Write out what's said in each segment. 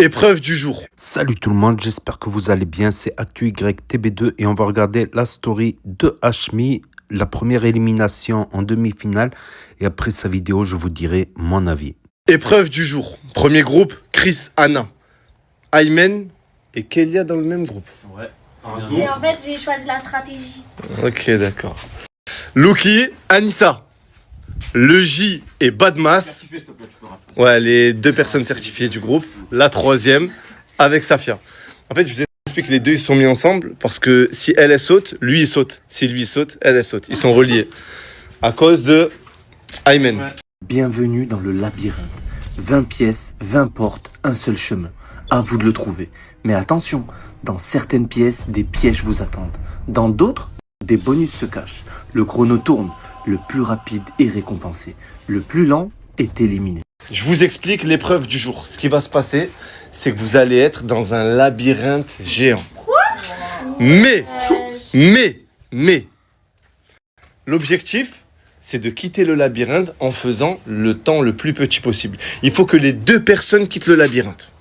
Épreuve du jour. Salut tout le monde, j'espère que vous allez bien, c'est ActuYTB2 et on va regarder la story de Hashmi, la première élimination en demi-finale et après sa vidéo je vous dirai mon avis. Épreuve du jour. Premier groupe, Chris, Anna, Aymen et Kélia dans le même groupe. Ouais. Et en fait, j'ai choisi la stratégie. Ok, d'accord. Luki, Anissa, Le J et Badmas. Ouais, les deux personnes certifiées du groupe. La troisième, avec Safia. En fait, je vous explique que les deux, ils sont mis ensemble parce que si elle saute, lui, il saute. Si lui, il saute, elle saute. Ils sont reliés. À cause de Aymen. Ouais. Bienvenue dans le labyrinthe. 20 pièces, 20 portes, un seul chemin. À vous de le trouver. Mais attention, dans certaines pièces, des pièges vous attendent. Dans d'autres, des bonus se cachent. Le chrono tourne. Le plus rapide est récompensé. Le plus lent est éliminé. Je vous explique l'épreuve du jour. Ce qui va se passer, c'est que vous allez être dans un labyrinthe géant. Mais, l'objectif, c'est de quitter le labyrinthe en faisant le temps le plus petit possible. Il faut que les deux personnes quittent le labyrinthe.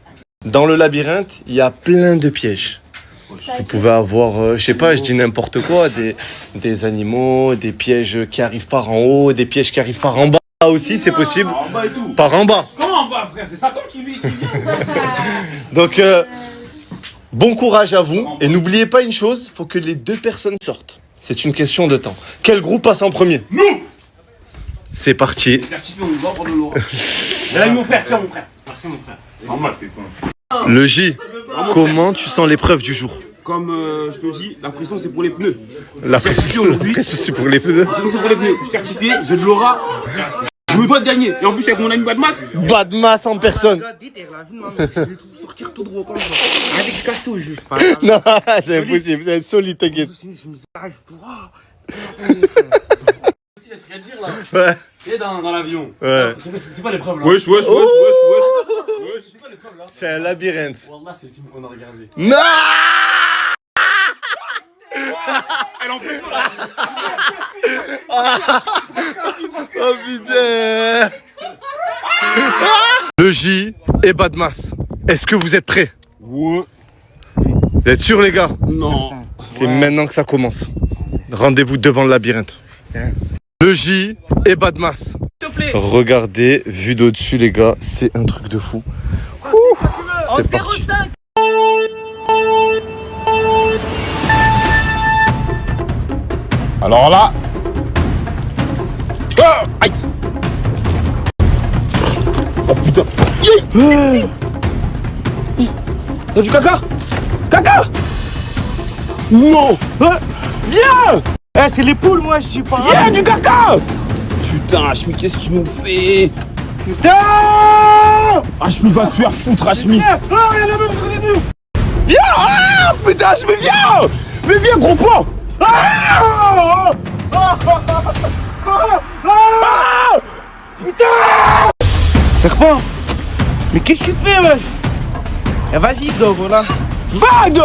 Dans le labyrinthe, il y a plein de pièges. Vous pouvez avoir, je sais pas, je dis n'importe quoi, des animaux, des pièges qui arrivent par en haut, des pièges qui arrivent par en bas aussi, c'est possible. En bas et tout. Par en bas. Comment en bas, frère? C'est Satan qui vient. Donc, bon courage à vous. Et n'oubliez pas une chose, il faut que les deux personnes sortent. C'est une question de temps. Quel groupe passe en premier? Nous. C'est parti. Certifié, on va prendre l'eau. Là, mon frère, tiens, mon frère. Merci, mon frère. Normal, t'es con. Le J, comment tu sens l'épreuve du jour? Comme je te dis, la pression, c'est pour les pneus. La pression, c'est pour les pneus. La pression, c'est pour les pneus. Je suis certifié, j'ai de l'aura. Je me dois de gagner. Et en plus, avec mon ami Badmas. Badmas en personne. Sortir tout droit comme ça. Avec je cache tout juste. Non, c'est impossible. C'est solide, t'inquiète. Je me arrache droit. J'ai rien à dire là. Ouais. Et dans l'avion. Ouais. C'est pas l'épreuve là. Wesh. C'est pas l'épreuve là. C'est un labyrinthe. Wallah, c'est le film qu'on a regardé. Non! Elle en fait pas. Oh putain! Le J et Badmas, est-ce que vous êtes prêts? Ouais. Vous êtes sûrs, les gars? Non. C'est maintenant que ça commence. Rendez-vous devant le labyrinthe. Le J et Badmas. S'il te plaît. Regardez, vue d'au-dessus, les gars, c'est un truc de fou. Ouh, c'est parti. Alors là. Ah aïe. Oh putain. Y'a du caca. Caca. Non. Viens. Eh, c'est les poules, moi, je dis pas. Y'a du caca. Putain, Hashmi, qu'est-ce qu'ils m'ont fait? Putain! Hashmi va se faire foutre, Hashmi. Ah, il y a la même sur les murs. Viens. Ah putain, Hashmi, viens. Mais viens, gros plan. Ah. Serpent! Mais qu'est-ce que tu fais, wesh? Eh, vas-y, go, voilà. Vague.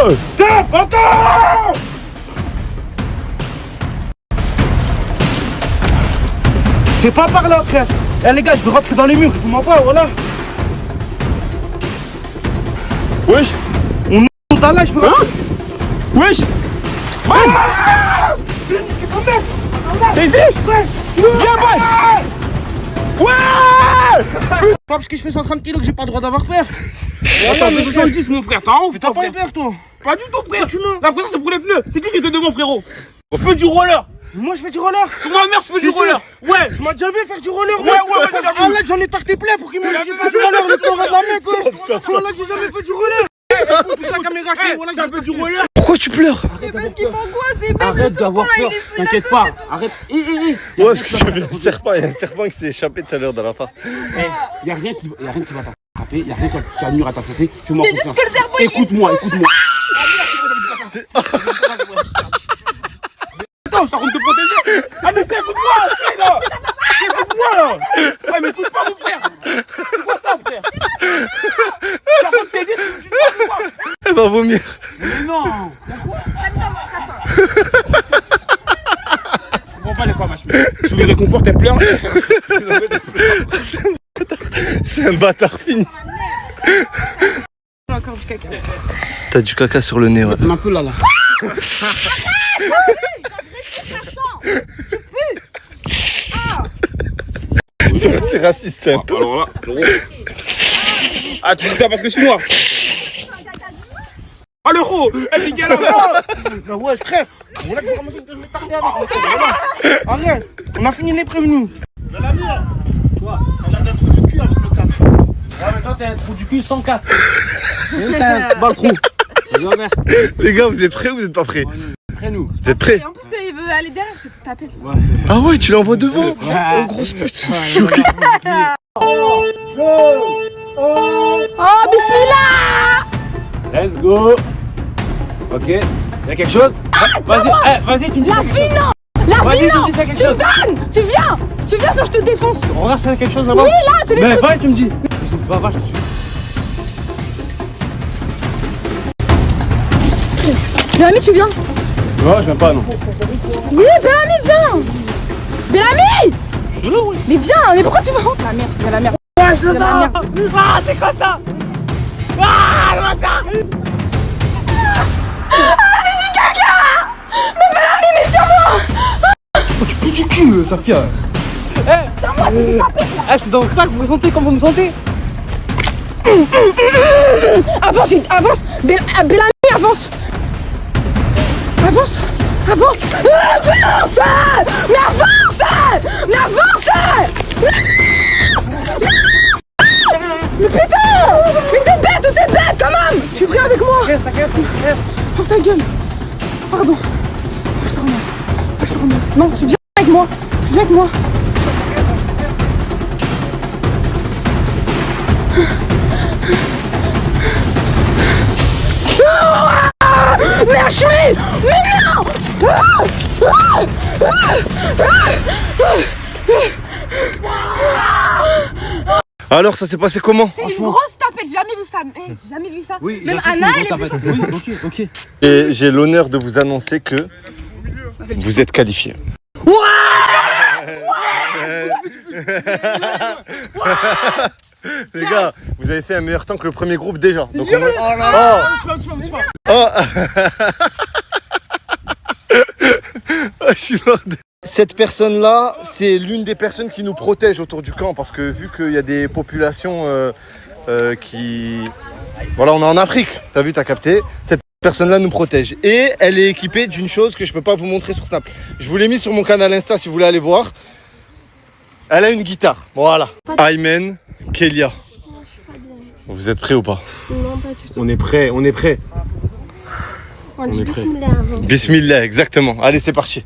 Attends! C'est pas par là, frère. Eh, les gars, je veux rentrer dans les murs, je vous mens pas, voilà. Wesh. On est dans là, je veux rentrer. Wesh. C'est ici. Viens, boy. Ouais. Pas parce que je fais 130 kilos que j'ai pas le droit d'avoir peur. Attends, mais 70, mon frère, t'as un ouf, T'as mon pas eu frère. peur, toi? Pas du tout, frère. Tu mens. La pression, c'est pour les pneus. C'est qui te demande, frérot? On fait du roller. Moi, je fais du roller. Sur ma mère, je fais du Si, si. roller. Ouais. Tu m'as déjà vu faire du roller, Ouais, t'as déjà vu. Ah là, j'en ai tarté plein pour qu'il m'ait dit faire du roller, le temps de la mec, ouais. Oh là, j'ai jamais fait du roller. Pousse la caméra, je voilà, T'as fait du roller. Pourquoi tu pleures? Mais parce qu'il m'angoisse, c'est Arrête d'avoir peur. T'inquiète pas. Arrête. Ouais, parce que il y a un serpent qui s'est échappé tout à l'heure dans la face. Y'a rien qui va t'attraper. Y'a rien qui va nuire à ta santé. Fais-moi C'est juste confiance. que le cerveau, il- Écoute-moi. Attends, je t'arrête de protéger. Ah mais frère, écoute-moi, là. Écoute-moi là. Ouais mais écoute pas mon frère. C'est quoi ça frère? J'arrête de t'aider, tu dis quoi? Elle va vomir. Mais non. Je comprends pas les femmes, Hashmi. Tu les réconfortes, elles pleurent. C'est un bâtard fini. encore du caca. T'as du caca sur le nez, ouais. Un peu là. C'est raciste, un peu. Alors là, ah, tu dis ça parce que je suis noir. Ah, l'euro. Elle est galère. Bah ouais, frère. Voilà que je vais tarder avec le Arrête. On a fini les prévenus. Mais la mère. Quoi? Elle a des trous du cul avec le casque. Ouais, mais toi, t'as un trou du cul sans casque. T'as un bas le trou. Les gars, vous êtes prêts ou vous êtes pas prêts? Près nous. Vous êtes prêts? Et en plus, il veut aller derrière, c'est tout tapé. Ah ouais, tu l'envoies devant? Oh, grosse pute. Oh, bismillah! Let's go. Ok. Y'a quelque chose? Vas-y, vas-y, tu me dis. La vie, non! La Vas-y, vie, tu me non! dis s'il y a quelque Tu me chose. donnes! Tu viens, sinon je te défonce! Regarde s'il y a quelque chose là-bas. Oui, là, c'est des Mais trucs! va, tu me dis. Va, je te suis. Bellamy, tu viens? Non, je viens pas, non. Oui, Bellamy, viens! Bellamy! Je suis là, oui. Mais viens, mais pourquoi tu vas? La merde, il y a la merde. Ouais, je le Il y a la merde. Ah, c'est quoi ça? Ah, le bâtard. Tu pues du cul, Safia. C'est donc ça que vous sentez comme vous me sentez? Avance, avance! Bellamy, avance! Avance! Avance! Avance! Mais avance! Mais avance! Mais putain! Mais t'es bête quand même! Tu viens avec moi! Oh ta gueule! Pardon! Je te remets. Non, tu viens avec moi! Tu viens avec moi! Mais Ashley! Mais non! Alors, ça s'est passé comment? C'est une grosse tapette, j'ai jamais vu ça. J'ai jamais vu ça. Oui, même j'assume, Anna, c'est elle une est grosse plus tapette. Oui, ok. Et j'ai l'honneur de vous annoncer que vous êtes qualifiés. Les gars, vous avez fait un meilleur temps que le premier groupe déjà. Donc je suis mort de- Cette personne-là, c'est l'une des personnes qui nous protège autour du camp parce que vu qu'il y a des populations qui... Voilà, on est en Afrique, t'as vu, t'as capté. Cette personne-là nous protège. Et elle est équipée d'une chose que je peux pas vous montrer sur Snap. Je vous l'ai mis sur mon canal Insta si vous voulez aller voir. Elle a une guitare, voilà. Aymen, Kélia. Vous êtes prêts ou pas? Non, pas du tout. On est prêt. On dit est prêt. bismillah avant. Bismillah, exactement. Allez, c'est parti.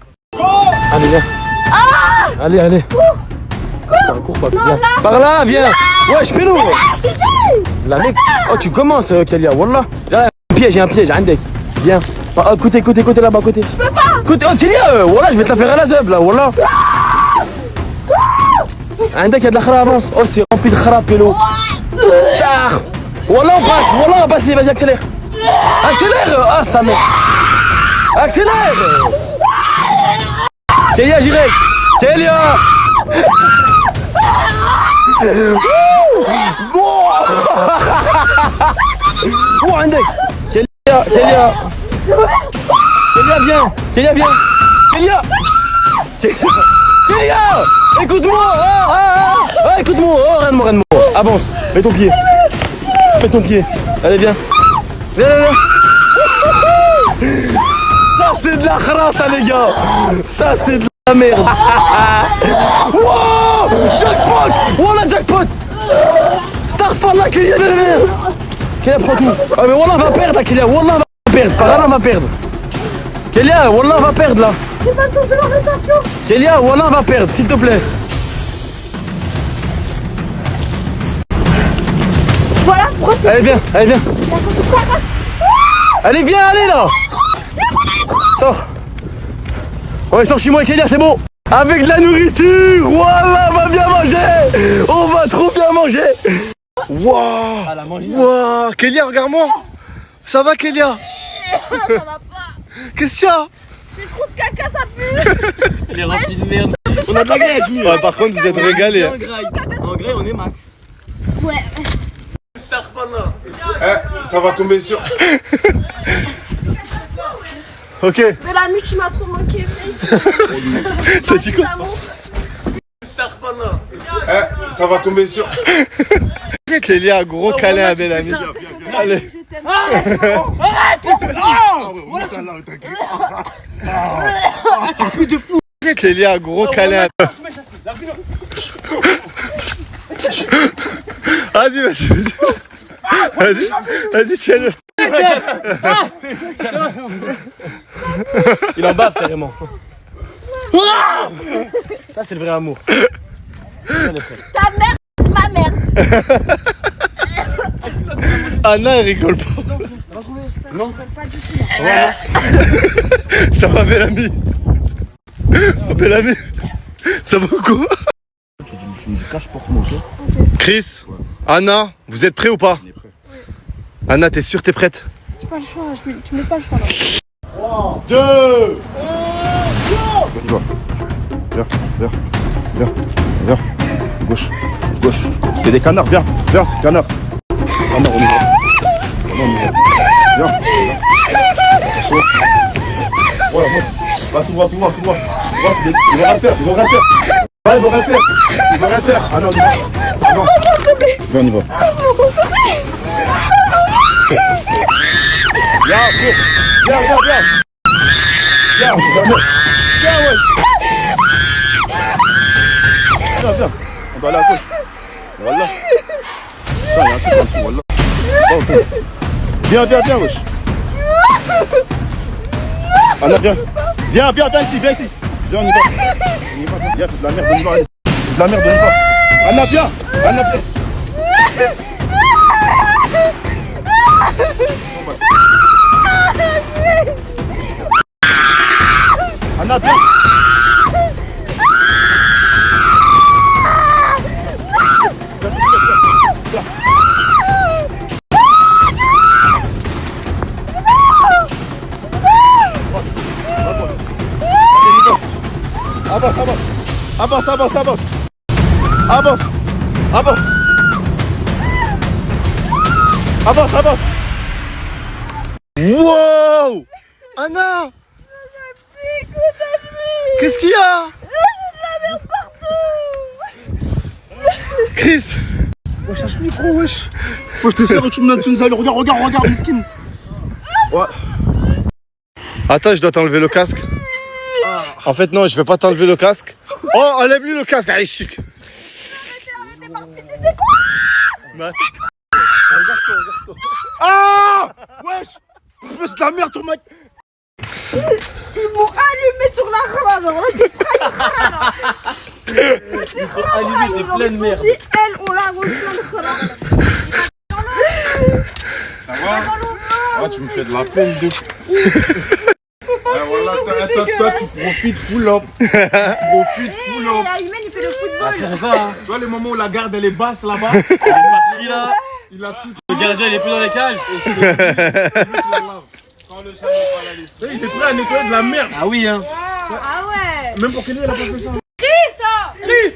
Allez, viens. Allez. Cours pas. Viens. Par là, viens. Ouais, je pélo. La mec. Oh, tu commences, Kélia. Wallah. Là, il y a un piège, Andek. Viens. Côté là-bas, côté. Je peux pas. Côté, oh, Kélia, wallah, je vais te la faire à la zeub, là, wallah. Andek, il y a de la khara avance. Oh, c'est rempli de khara, pélo. Star. Wallah, on passe. Vas-y, accélère. Accélère. Ah, sa mère. Accélère. Kélia, j'irai. Kélia. Oh, عندك. Kélia, viens. Kélia. Écoute-moi. Écoute-moi. Regarde-moi. Avance. Mets ton pied. Allez, viens. Viens. Ça, c'est de la khara, ça, les gars. Ça, c'est de la merde. Wow, jackpot. Wallah, jackpot. Starfallah, Kélia, derrière. Kélia, prends tout. Ah, mais Wallah va perdre, là, Kélia. Wallah va perdre. Parana va perdre. Kélia, Wallah va perdre, là. J'ai pas de de l'orientation. Kélia, Wallah va perdre, s'il te plaît. Voilà, proche. Allez, viens. Allez, viens, allez, là. Sors. Ouais, sors chez moi, Kélia, c'est bon. Avec de la nourriture. Wallah, on va bien manger. On va trop bien manger. Waouh, Kélia, regarde-moi. Ça va, Kélia? Ça va pas. Qu'est-ce qu'il y a? J'ai trop de caca, ça pue. Elle est remplie de merde. On a de la graisse. Ouais, par contre, vous êtes régalés. Hein. En graille, on est max. Ouais. Ça va tomber sur. Ok. Mais la mute, tu m'as trop manqué. T'as dit quoi? Ça va tomber sur. Kélia, gros câlin à Bellamy. Allez. Kélia, gros câlin. Vas-y, vas-y, tiens-le. Il en bave carrément. Ça c'est le vrai amour. Ta mère, ma mère. Anna, elle rigole pas. Non. Ça va, Bellamy? Oh, Bellamy, ça va quoi? Tu me dis cache porte-moi, ok? Chris, Anna, vous êtes prêts ou pas? Anna, t'es sûre, t'es prête? Tu pas le choix, tu mets pas le choix là. 3, 2, 1, go! Viens. Gauche. C'est des canards, viens, c'est canard. Canard, on y va. Viens. Voilà, va tout voir. Voilà, ils vont rien faire. Ouais, ils vont rien faire. Ah non, on y va. Viens, on y va. Viens. Viens. On doit aller à gauche. Voilà. Ça, il y a un truc en dessous, voilà. Oh, okay. Viens, wesh. Anna, viens ici. Viens, on y va. Viens, toute la merde, on y va. Anna, viens. Anna, viens. Avance. Wow! Anna! Qu'est-ce qu'il y a? Chris! Wesh, lâche le micro, wesh. Wesh, t'es sérieux, tu nous as regarde, mesquine. Ouais. Attends, je dois t'enlever le casque. En fait, non, je vais pas t'enlever le casque. Oh, enlève-lui le casque, allez, chic. C'est quoi? Regarde-toi. Ah! Wesh! Espèce de la merde sur ma. Ils m'ont allumé sur la khala, genre là, c'est pas Allumé, t'es plein de merde. Elle, on l'a reçu dans le khala. Ça va? Ah, tu me fais de la peine de. Voilà, toi, tu profites full up. Il fait le football. C'est ça, hein. Tu vois les moments où la garde elle est basse là-bas? Il est parti là. Il a su. Le gardien il est plus dans les cages. Il était prêt à nettoyer de la merde. Ah oui, hein. Ah ouais. Même pour Kelly, elle a pas fait ça. Chris,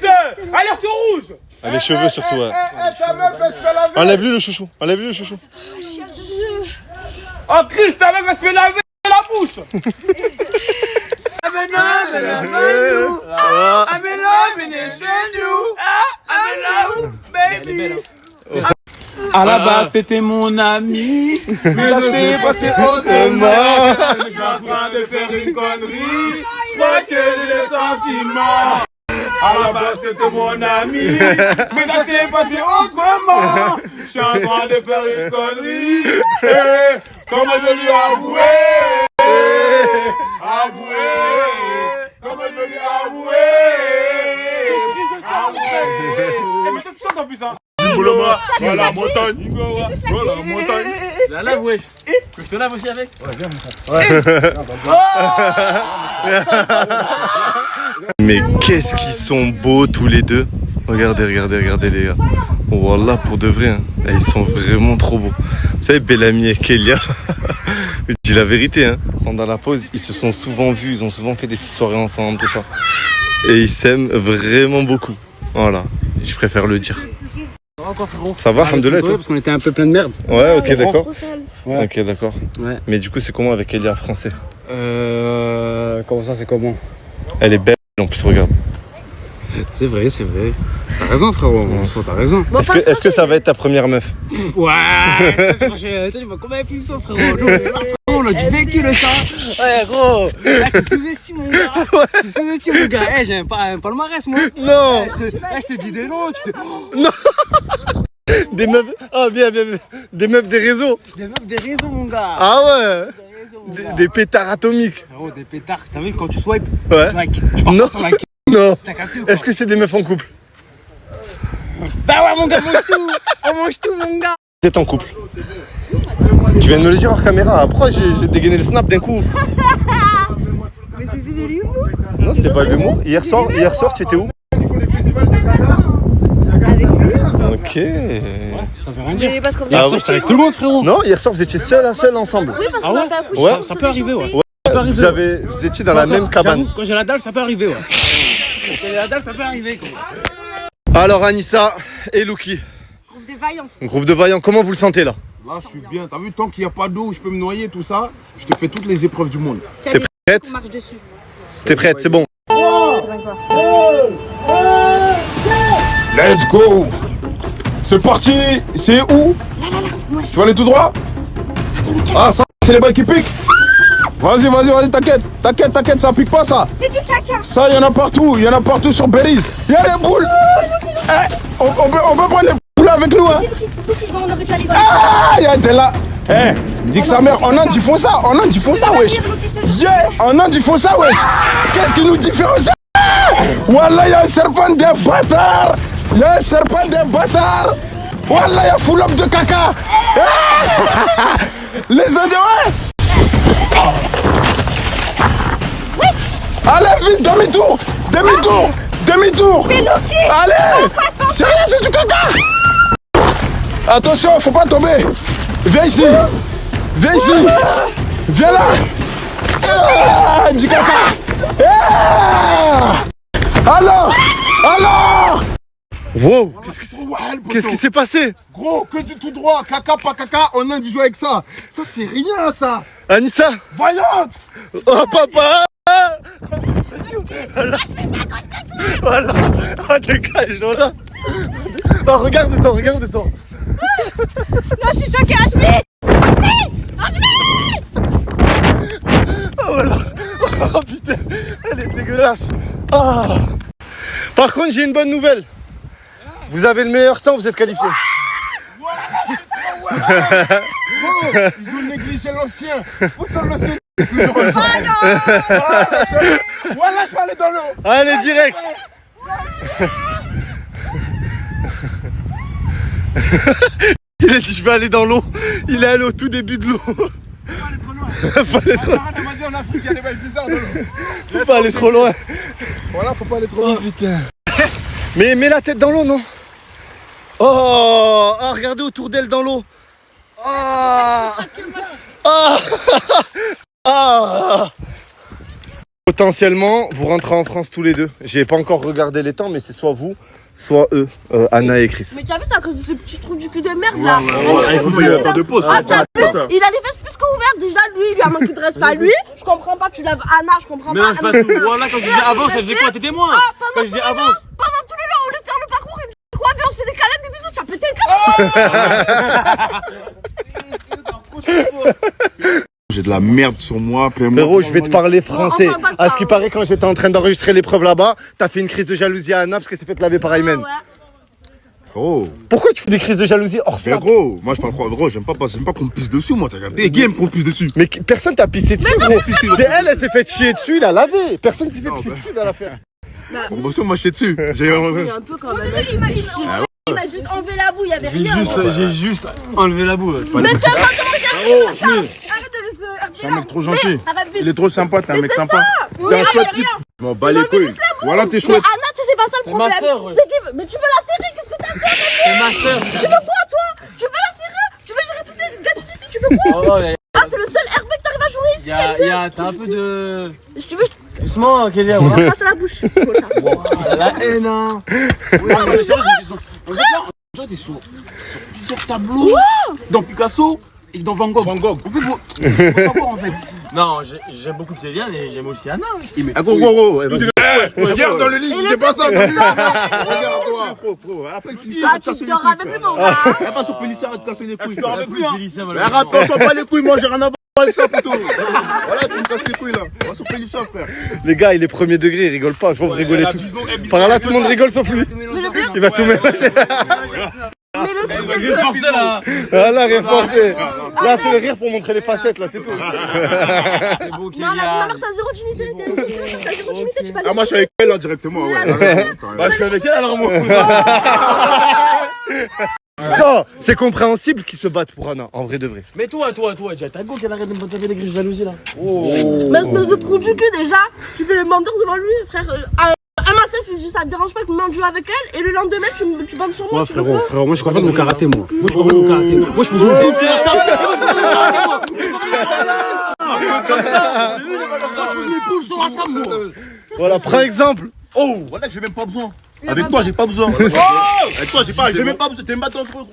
alerte rouge. Ah, les cheveux surtout, ouais. Ta meuf, elle se fait laver. Enlève-lui le chouchou. Oh Chris, ta meuf elle se fait laver la bouche. À la base, t'étais mon ami, mais ça s'est passé autrement. Je suis en train de faire une connerie, je crois que j'ai des sentiments. À la base, t'étais mon ami, mais ça s'est passé autrement. Je suis en train de faire une connerie, comment je lui avouer? Comment je lui avouer? Mais toi, tu chantes en plus, hein. Voilà, montagne. La lave, wesh. Que je te lave aussi avec? Ouais, viens, Mais qu'est-ce qu'ils sont beaux tous les deux. Regardez les gars. Oh, Wallah, pour de vrai, hein. Là, ils sont vraiment trop beaux. Vous savez, Bellamy et Kélia, je dis la vérité, hein. Pendant la pause, ils se sont souvent vus, ils ont souvent fait des petites soirées ensemble, tout ça. Et ils s'aiment vraiment beaucoup. Voilà, je préfère le dire. quoi, frérot? Ça va, alhamdoulilah, toi? Parce qu'on était un peu plein de merde. Ouais, ok, d'accord. Trop sale. Ouais. Ok, d'accord. Ouais. Mais du coup, c'est comment avec Elia français? Comment ça, c'est comment? Elle est belle, en plus, regarde. C'est vrai, c'est vrai. T'as raison, frérot. Bon, t'as raison. Bon, Est-ce que ça va être ta première meuf? Ouais. Toi, tu vois combien plus ça, frérot? On a du vécu, le chat. Ouais, gros. Tu sous-estimes, mon gars. Tu sous-estimes, mon gars. Eh, j'ai un palmarès, moi. Non! Je te dis des noms, tu fais. Non! Des meufs. Ah, bien, bien, bien. Des meufs des réseaux. Des meufs, des réseaux, mon gars. Ah ouais! Des réseaux, Des pétards atomiques. Frérot, des pétards. T'as vu, quand tu swipes, Ouais. tu like. Tu pars Non. pas sur like. Non. T'as capté ou pas? Est-ce que c'est des meufs en couple? Bah ouais, mon gars, mange tout. On mange tout, mon gars. Vous êtes en couple. Tu viens de me le dire hors caméra. Après, j'ai dégainé le snap d'un coup. Mais c'était de l'humour. Non, c'était pas de l'humour. Hier soir, tu étais où? Avec lui. Ok. Ça veut rien dire. Mais parce qu'on Ah, J'étais avec tout le monde, frérot. Non, hier soir, vous étiez seul à seul ensemble. Oui, parce Ah qu'on ouais a fait un foot. Ouais. Ça peut arriver, ouais. Vous étiez dans la même cabane. J'avoue, quand j'ai la dalle, ça peut arriver, ouais. Quand j'ai la dalle, ça peut arriver, quoi. Alors, Anissa et Luki, Groupe des vaillants. groupe de vaillants, comment vous le sentez là? Là, je suis bien. T'as vu, tant qu'il n'y a pas d'eau, je peux me noyer, tout ça. Je te fais toutes les épreuves du monde. C'est T'es prête? on marche dessus. T'es prête, c'est bon. Let's go. C'est parti. C'est où? Tu vas aller tout droit? Ah, ça, c'est les balles qui piquent. Vas-y, t'inquiète, ça pique pas ça. C'est du caca. Ça, il y en a partout sur Belize. Il y a des boules. Eh, on peut prendre les boules avec nous, hein. On aurait dû aller dans Ah, il y a des là. Eh, dis que sa mère, en Inde, ils font ça, wesh. Yeah, en Inde, ils font ça, wesh. Qu'est-ce qui nous différencie? Wallah, il y a un serpent des bâtards. Wallah, il y a full up de caca. Ah, les Indiens, ouais. Allez, vite, demi-tour. Allez, c'est rien, c'est du caca. Attention, faut pas tomber. Viens ici. Viens là. Ah, du caca. Ah. Alors. Wow! Qu'est-ce qui s'est passé? Gros, que du tout droit, caca, pas caca, en Inde, ils jouent avec ça. Ça, c'est rien, ça. Anissa! Vaillante. Oh papa! Voilà! Oh dégage, voilà! Oh regarde-toi! Non, je suis choquée, Hachmi. Oh voilà! Oh putain! Elle est dégueulasse! Ah. Par contre, j'ai une bonne nouvelle! Vous avez le meilleur temps, vous êtes qualifiés! Gros, ils ont négligé l'ancien. Pourtant, l'ancien, toujours. Voilà, je vais aller dans l'eau. Allez, direct! Il a dit je vais aller dans l'eau. Il est allé au tout début de l'eau. Faut aller trop loin. On m'a dit en Afrique, il y a des bails bizarres dans l'eau. Faut pas aller trop loin. Voilà, faut pas aller trop loin. Oh putain. Mais mets la tête dans l'eau, non? Oh, ah, regardez autour d'elle dans l'eau. Ah. Ah. Ah. Potentiellement, vous rentrez en France tous les deux. J'ai pas encore regardé les temps, mais c'est soit vous, soit eux, Anna et Chris. Mais tu as vu, c'est à cause de ce petit trou du cul de merde là. Il n'y a pas de pause. Ah, t'as vu, il a les fesses plus qu'ouvertes. Déjà, lui, il lui a manqué de respect à lui. Je comprends pas, tu laves Anna, je comprends pas. Mais non, je pas tout. Voilà, quand je disais avant, ça faisait quoi? T'étais moi? Quand je disais avant. Pendant tous les longs, au lieu de faire le parcours, il me dit quoi? Viens, on se fait des câlins, des bisous, tu as pété le câble. J'ai de la merde sur moi. Frérot, je vais te parler français. Enfin, pas de À ce qui ça. paraît, quand j'étais en train d'enregistrer l'épreuve là-bas, t'as fait une crise de jalousie à Anna parce qu'elle s'est fait laver par Aymen. Oh, Pourquoi tu fais des crises de jalousie hors mais snap? gros, moi je parle gros, j'aime pas qu'on me pisse dessus, moi, t'as regardé. Game qu'on me pisse dessus. Mais personne t'a pissé dessus, gros. C'est elle s'est fait chier dessus, il a lavé. Personne s'est fait pisser dessus dans l'affaire. Bon, moi je suis dessus. J'ai Un peu quand même. Il m'a juste enlevé la boue, il y avait rien. J'ai juste enlevé la boue. Mais tu vas pas commencer à faire ça. Arrête de le Je suis un mec trop gentil. Ça va vite. Il est trop sympa, t'es un mec sympa. Oui, T'es un ah, chouette mais type. rien. Je m'en bats les couilles. Voilà, t'es Mais chouette. Anna, tu sais, c'est pas ça le C'est ma problème. sœur, ouais. C'est qui Mais tu veux la serrer, qu'est-ce que t'as fait? C'est ma soeur. Tu veux quoi, toi? Tu veux la serrer? Tu veux gérer toutes les gadgets ici? Tu veux quoi? Oh, Ah, c'est le seul airbag que t'arrives à jouer ici. t'as un peu de. Si tu veux, je Doucement, Kélia. te crache dans la bouche. La haine, hein. T'es sur plusieurs tableaux. Dans Picasso et dans Van Gogh. Van Gogh. En fait, faut savoir en fait. Non, j'aime beaucoup Kélian et j'aime aussi Anna. Ah, gros. Hier dans le lit, il disait pas ça. Regarde-toi. Après, Ah, tu dors avec lui, mon gars. pas sur Félicia, arrête de casser les couilles. Tu parles plus, Mais arrête, on s'en bat les couilles, moi j'ai rien à voir avec ça plutôt. Voilà, tu me casses les couilles là. On va sur Félicia, frère. Les gars, il est premier degré, il rigole pas, je vois vous rigolez tous. Par là, tout le monde rigole sauf lui. Il va tout mélanger. Mais le pire, c'est Il est forcé là. Voilà, rire forcé. Là, c'est le rire pour montrer les facettes, là, c'est tout. C'est beau non, ma Kélian. mère, t'as zéro dignité. T'as zéro dignité, tu peux Ah, moi je suis avec elle là directement. Ouais. Bah, je suis avec elle alors moi. Ça, c'est compréhensible qu'ils se battent pour Anna, en vrai de vrai. Mais toi, t'as go qu'elle arrête de me taper les grises jalousie là. Mais espèce de trou du cul, déjà, tu fais le menteur devant lui, frère. Un matin, tu dis ça te dérange pas que tu manges avec elle, et le lendemain, tu bandes sur moi. Ouais, frérot, moi je suis confiant de mon karaté, moi. Moi je suis confiant de mon karaté. Moi je peux jouer au foot sur la table. Comme ça, je pose mes poules sur la table, moi. Voilà, prends exemple. Oh, voilà que j'ai même pas besoin. Avec toi, j'ai pas besoin. Avec toi, j'ai même pas besoin. T'es même dangereux.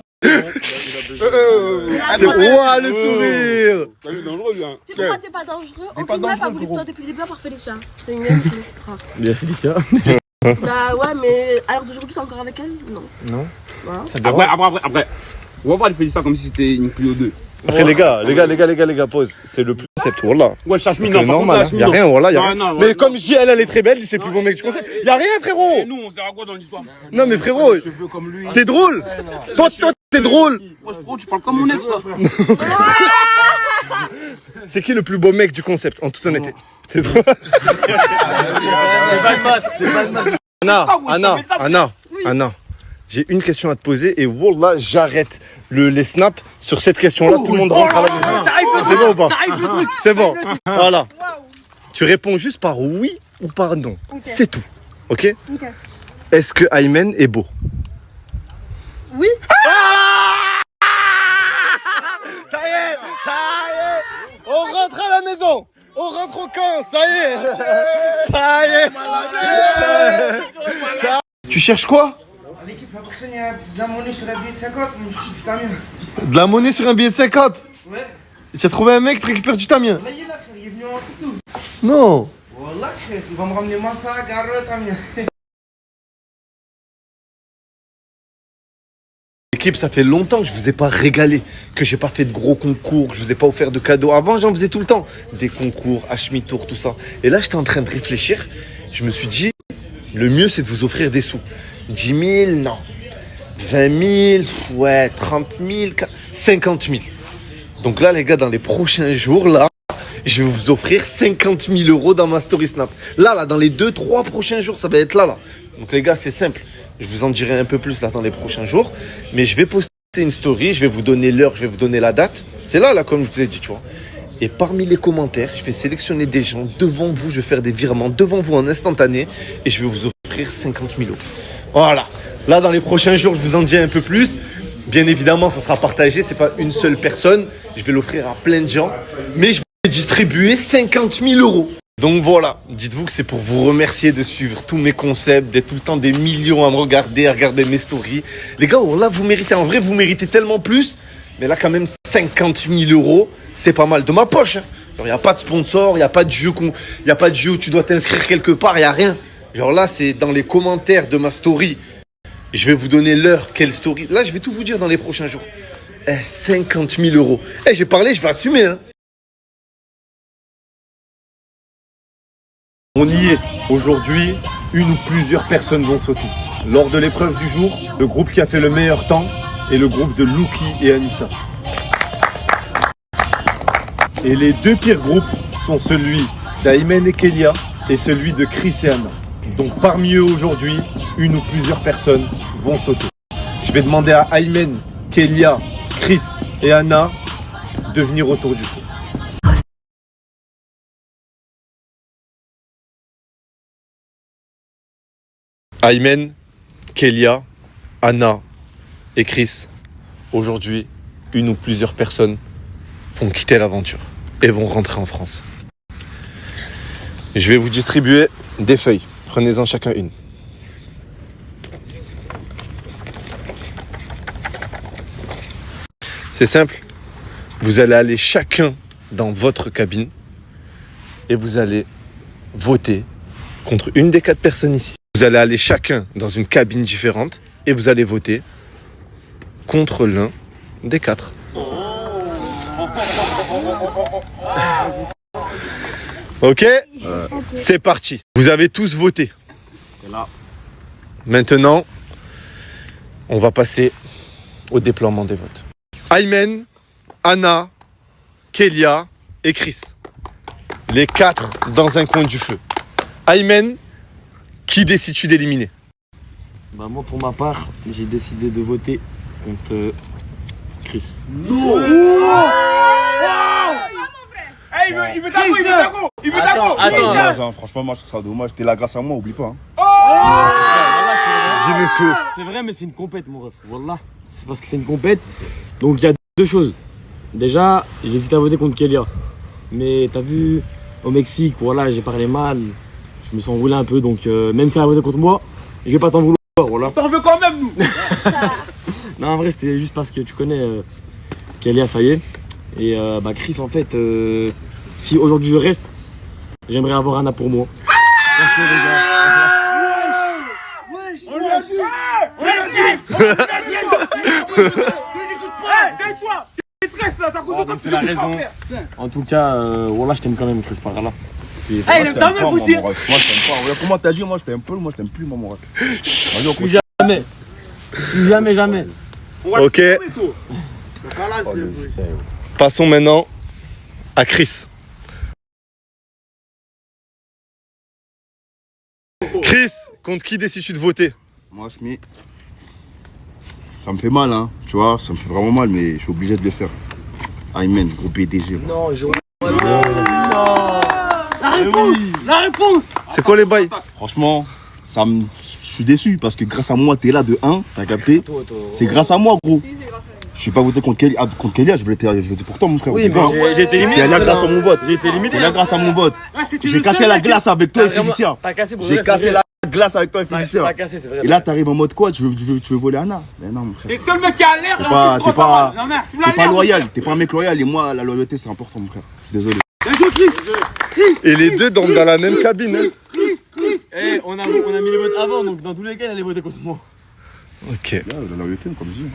Ouah, le sourire. Tu sais pourquoi t'es pas dangereux? T'es pas Aucune meuf a dangereux, voulu de gros. toi depuis le début à part Félicia. C'est une meuf, Bien Félicia. Bah ouais, mais à l'heure d'aujourd'hui, t'es encore avec elle? Non. Non. Voilà. Après. On va pas lui faire ça comme si c'était une Clio 2. Après, les gars, pause. C'est le plus concept, voilà. Ouais, Chachmi, C'est non, par contre, normal, Chachmi, y'a non. rien, voilà, y'a rien. Non, Mais ouais, comme non. je dis, elle est très belle, c'est le plus bon mec du concept. Y'a rien, frérot. Et nous, on se dira quoi dans l'histoire? Non, mais frérot, Cheveux comme lui. t'es drôle. Toi, t'es drôle. Moi, frérot, tu parles comme mon ex là. C'est qui le plus beau mec du concept, en toute honnêteté? T'es drôle. C'est pas de masse. Anna, j'ai une question à te poser et wallah, j'arrête les snaps sur cette question-là. Tout le monde rentre à la maison. C'est bon ou pas? C'est bon. Voilà. Tu réponds juste par oui ou par non. C'est tout. Ok? Est-ce que Aymen est beau? Oui. Ça y est. On rentre à la maison. On rentre au camp. Ça y est. Tu cherches quoi? L'équipe a pris de la monnaie sur la billet de 50, mais je cherche du tamien. De la monnaie sur un billet de 50? Ouais. Et tu as trouvé un mec qui récupère du tamien? Là, il est là, frère, il est venu en tout. Non. Wallah, frère, il va me ramener Massa, Garre, tamien. L'équipe, ça fait longtemps que je vous ai pas régalé, que j'ai pas fait de gros concours, que je vous ai pas offert de cadeaux. Avant, j'en faisais tout le temps. Des concours, Hachmi-Tour, tout ça. Et là, j'étais en train de réfléchir. Je me suis dit, le mieux, c'est de vous offrir des sous. 10 000, non. 20 000, ouais, 30 000, 50 000. Donc là, les gars, dans les prochains jours, là, je vais vous offrir 50 000 euros dans ma story Snap. Là, dans les 2-3 prochains jours, ça va être là. Donc les gars, c'est simple. Je vous en dirai un peu plus là dans les prochains jours. Mais je vais poster une story, je vais vous donner l'heure, je vais vous donner la date. C'est là, comme je vous ai dit, tu vois. Et parmi les commentaires, je vais sélectionner des gens devant vous. Je vais faire des virements devant vous en instantané. Et je vais vous offrir 50 000 euros. Voilà. Là, dans les prochains jours, je vous en dirai un peu plus. Bien évidemment, ça sera partagé. C'est pas une seule personne. Je vais l'offrir à plein de gens. Mais je vais distribuer 50 000 euros. Donc voilà, dites-vous que c'est pour vous remercier de suivre tous mes concepts, d'être tout le temps des millions à me regarder, à regarder mes stories. Les gars, là, vous méritez, en vrai, vous méritez tellement plus. Mais là, quand même, 50 000 euros, c'est pas mal de ma poche. Il n'y a pas de sponsor, il n'y a pas de jeu où tu dois t'inscrire quelque part, il n'y a rien. Genre là, c'est dans les commentaires de ma story. Je vais vous donner l'heure, quelle story. Là, je vais tout vous dire dans les prochains jours. 50 000 euros. J'ai parlé, je vais assumer, hein. On y est. Aujourd'hui, une ou plusieurs personnes vont sauter. Lors de l'épreuve du jour, le groupe qui a fait le meilleur temps est le groupe de Louki et Anissa. Et les deux pires groupes sont celui d'Aymen et Kélia et celui de Chris et Anna. Donc parmi eux aujourd'hui, une ou plusieurs personnes vont sauter. Je vais demander à Aymen, Kélia, Chris et Anna de venir autour du feu. Aymen, Kélia, Anna et Chris, aujourd'hui, une ou plusieurs personnes vont quitter l'aventure et vont rentrer en France. Je vais vous distribuer des feuilles. Prenez-en chacun une. C'est simple. Vous allez aller chacun dans votre cabine et vous allez voter contre une des 4 personnes ici. Vous allez aller chacun dans une cabine différente et vous allez voter contre l'un des 4. Ok, c'est parti. Vous avez tous voté. Maintenant, on va passer au déploiement des votes. Aymen, Anna, Kélia et Chris. Les 4 dans un coin du feu. Aymen, qui décides-tu d'éliminer? Bah moi pour ma part, j'ai décidé de voter contre Chris. Il veut d'ago, il veut d'ago. Il veut d'ago. Attends. Franchement, moi je trouve ça dommage. T'es là grâce à moi, oublie pas. Hein. Dis-nous tout. C'est vrai, mais c'est une compète, mon ref. Wallah, c'est parce que c'est une compète. Donc il y a 2 choses. Déjà, j'ai hésité à voter contre Kélia. Mais t'as vu, au Mexique, voilà, j'ai parlé mal. Je me suis enroulé un peu, donc même si elle a voté contre moi, je vais pas t'en vouloir, voilà. T'en veux quand même, nous. Non, en vrai, c'était juste parce que tu connais Kélia, ça y est. Et bah Chris, en fait, si aujourd'hui je reste, j'aimerais avoir Anna pour moi. Merci les gars. On l'a dit. On l'a dit. Donne-toi. Maîtresse là, t'as cause de C'est la raison. En tout cas, voilà, je t'aime quand même, Chris, par là. Il aime ta meuf aussi. Moi je t'aime pas. Comment t'as dit, moi je t'aime peu, moi je t'aime plus, moi mon ref. Plus jamais. Ok. Passons maintenant à Chris. Chris, contre qui décides-tu de voter? Moi je m'y. Ça me fait mal, hein. Tu vois, ça me fait vraiment mal, mais je suis obligé de le faire. Aymen, gros BDG. Non, je... La réponse. C'est quoi les bails? Franchement, je suis déçu parce que grâce à moi, t'es là de 1, t'as capté? C'est grâce à moi, gros. Je suis pas voté contre Kélia, je voulais voter pour toi, mon frère. Oui, mais j'ai été éliminé. T'es là grâce à mon vote. J'ai été éliminé. T'es là grâce à mon vote. J'ai cassé la glace avec toi et Félicien. T'as cassé, J'ai cassé la glace avec toi et Félicien. T'as cassé, c'est vrai. Et là, t'arrives en mode quoi? Tu veux voler Anna? Mais non, mon frère. T'es le seul mec qui a l'air. T'es pas loyal. T'es pas un mec loyal. Et moi, la loyauté, c'est important, mon frère. Désolé. Et les deux dans la même cabine. Hein. Eh, on a mis les votes avant, donc dans tous les cas, il allait voter contre moi. Ok. La loyauté, comme je dis.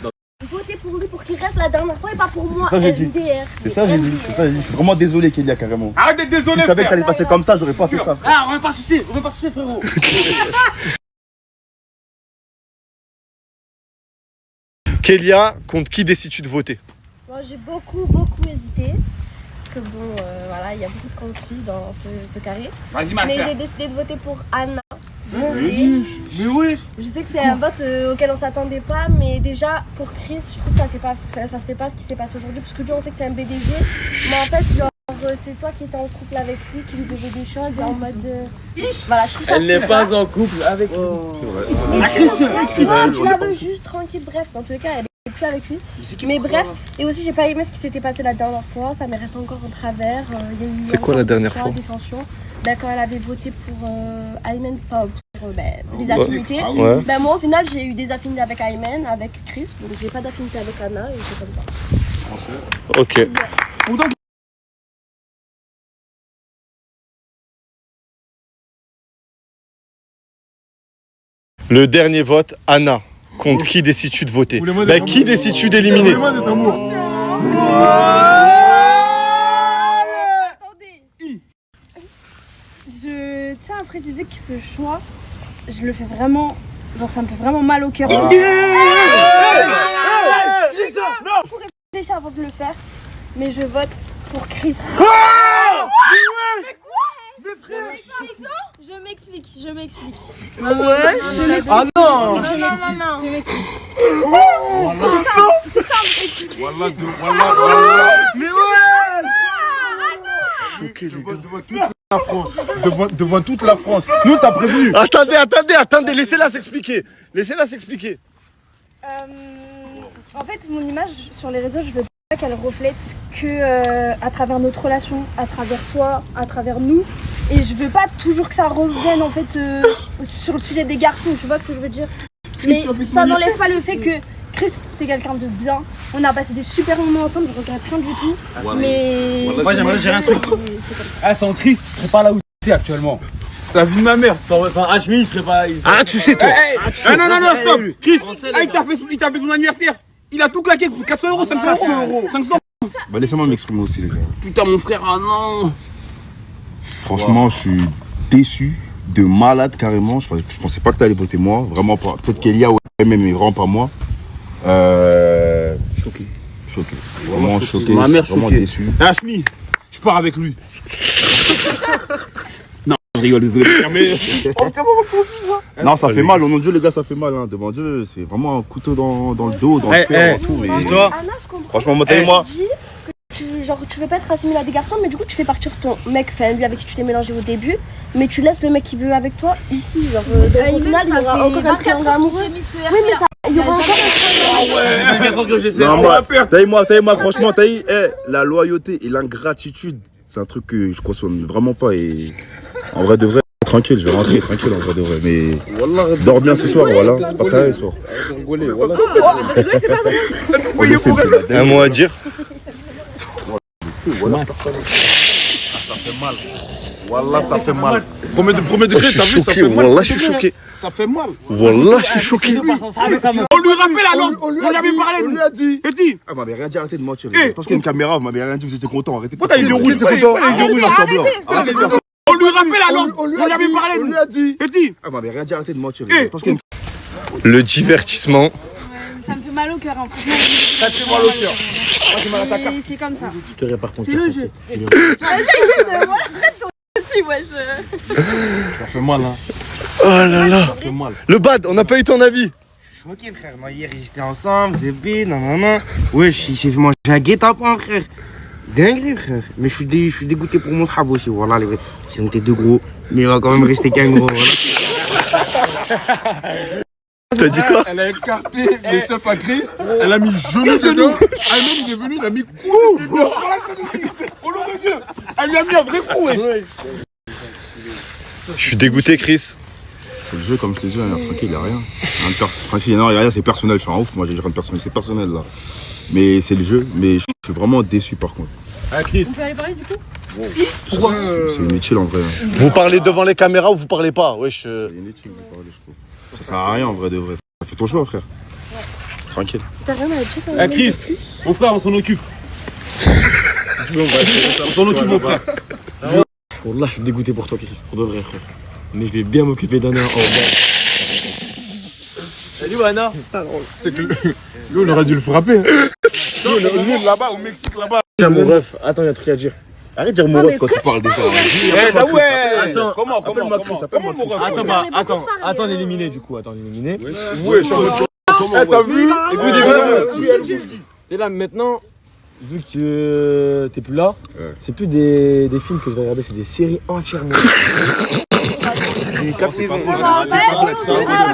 Votez pour lui pour qu'il reste la dernière fois et pas pour moi. C'est ça, j'ai dit. MDR. C'est ça, j'ai dit. Je suis vraiment désolé, Kélia, carrément. Arrête d'être désolé. Je savais que t'allais passer comme ça, j'aurais pas fait ça. Ah, on va pas soucier, frérot. Kélia, contre qui décides-tu de voter? Moi j'ai beaucoup hésité. Parce que bon, voilà, il y a beaucoup de conflits dans ce carré. Vas-y, ma Mais soeur. j'ai décidé de voter pour Anna. Mais oui. Je sais que c'est un vote auquel on s'attendait pas, mais déjà pour Chris, je trouve que ça se fait pas ce qui s'est passé aujourd'hui, parce que lui on sait que c'est un BDG, mais en fait genre c'est toi qui étais en couple avec lui, qui lui devait des choses et en mode voilà, je trouve ça. Elle n'est pas en couple avec lui. Tu la veux juste tranquille, bref, dans tous les cas elle est plus avec lui. Mais bref, et aussi j'ai pas aimé ce qui s'était passé la dernière fois, ça m'est resté encore en travers. Il y a eu C'est quoi la dernière fois? des tensions. Ben, quand elle avait voté pour Aymen, enfin pour les affinités, Ouais. ben moi au final j'ai eu des affinités avec Aymen, avec Chris, donc j'ai pas d'affinité avec Anna et c'est comme ça. Ok. Le dernier vote, Anna. Contre qui décides-tu de voter? Ben, qui décides-tu d'éliminer? Je tiens à préciser que ce choix, je le fais vraiment, genre ça me fait vraiment mal au cœur. Pour réfléchir avant de le faire, mais je vote pour Chris. Je m'explique. Ah non! Je m'explique. Devant toute la France. Nous, t'as prévu. Attendez, laissez-la s'expliquer. En fait, mon image sur les réseaux, je veux pas qu'elle reflète que à travers notre relation, à travers toi, à travers nous. Et je veux pas toujours que ça revienne en fait sur le sujet des garçons, tu vois ce que je veux dire. Mais ça n'enlève pas le fait que Chris, t'es quelqu'un de bien. On a passé des super moments ensemble, je regrette rien du tout. Mais. Moi, j'aimerais dire un truc. Ah, sans Chris, tu serais pas là où tu es actuellement. La vie de ma mère. Sans Hachmi, il serait pas. Ah, tu sais, toi. Non, stop. Chris, il t'a fait ton anniversaire. Il a tout claqué pour 400 euros, 500 euros. 500. Bah laissez-moi m'exprimer aussi les gars. Putain, mon frère, ah non. Franchement, je suis déçu de malade carrément. Je pensais pas que t'allais voter moi, vraiment pas. Peut-être Kélia ou même, mais vraiment pas moi. Choqué. Vraiment choqué. Ma mère vraiment choquée. déçu. Hachmi, je pars avec lui. Non, je rigole, désolé. Mais... Non, ça fait mal, au nom de Dieu les gars, ça fait mal. Hein. Devant Dieu, c'est vraiment un couteau dans le dos, dans le cœur, dans tout. Mais... Dis-toi. Anna, je comprends. Franchement, moi, moi. Tu dis que tu veux pas être assimilé à des garçons, mais du coup tu fais partir ton mec, enfin lui avec qui tu t'es mélangé au début, mais tu laisses le mec qui veut avec toi ici, genre au final il y aura encore un triangle amoureux. Oui, mais ça, il y aura encore Non, moi, franchement, la loyauté et l'ingratitude, c'est un truc que je consomme vraiment pas. Et en vrai de vrai, tranquille, je vais rentrer tranquille en vrai de vrai. Mais dors bien ce soir, voilà, c'est pas carré ce soir. Un mot à dire? Ça fait mal. Wallah, ça fait mal. Premier degré, t'as vu, ça fait mal. Wallah, je suis choqué. Ça fait mal. Wallah, je suis choqué. On lui rappelle alors. On lui avait parlé. On lui a dit. Petit. Ah, vous m'avez rien dit, arrêtez de mentir. Parce qu'il y a une caméra, vous m'avez rien dit, vous étiez content. Arrêtez de Pourquoi t'as eu des rouges? Arrêtez de faire On lui rappelle alors. On lui avait parlé. On lui a dit. Petit. Ah, vous m'avez rien dit, arrêtez de mentir. Parce qu'il y a Le divertissement. Ça me fait mal au cœur, hein, franchement. Ça te fait mal au cœur. C'est comme ça. Je te répare ton C'est le jeu. Si, wesh. Ça fait mal, hein. Oh là là. Ça fait mal. Le bad, on n'a pas eu ton avis. Choqué, frère. Moi, hier, ils étaient ensemble, Zébé, nanana. Wesh, il s'est fait manger un guet-apens, frère. Dingue, frère. Mais je suis dégoûté pour mon sahab aussi. Voilà, ils ont été deux gros. Mais il va quand même rester qu'un gros. Voilà. T'as dit quoi? Elle a écarté le seuf à Chris, elle a mis genou dedans, elle-même il est venu, il a mis cou dedans. Au nom de Dieu. Elle lui a mis un vrai coup, wesh. Je suis dégoûté, Chris. C'est le jeu, comme je te dis, tranquille, il n'y a rien. Enfin, si, non, il n'y a rien, c'est personnel, je suis en ouf, moi j'ai rien de personnel, c'est personnel là. Mais c'est le jeu, mais je suis vraiment déçu par contre. Ah, Chris. On peut aller parler du coup? C'est inutile en vrai. Vous parlez devant les caméras ou vous parlez pas? Wesh. C'est inutile de parler, je trouve. Ça sert à rien en vrai de vrai. Fais ton choix, frère. Tranquille. T'as rien à dire quand Eh, même. Chris, mon frère, on s'en occupe. On s'en occupe, mon frère. Wallah, je suis dégoûté pour toi, Chris, pour de vrai, frère. Mais je vais bien m'occuper d'Anna. Salut, Anna. C'est que lui, on aurait dû le frapper. Nous, là-bas, au Mexique, là-bas. Tiens, mon ref, attends, il y a un truc à dire. Arrête de dire mon ref quand tu parles déjà. Eh, ça ouais. Attends, comment Appelle-moi Chris, appelle-moi Chris. Attends, l'éliminer du coup. Attends, l'éliminer. Ouais, t'as vu? Écoute, t'es là maintenant. Vu que t'es plus là, c'est plus des films que je vais regarder, c'est des séries entièrement. En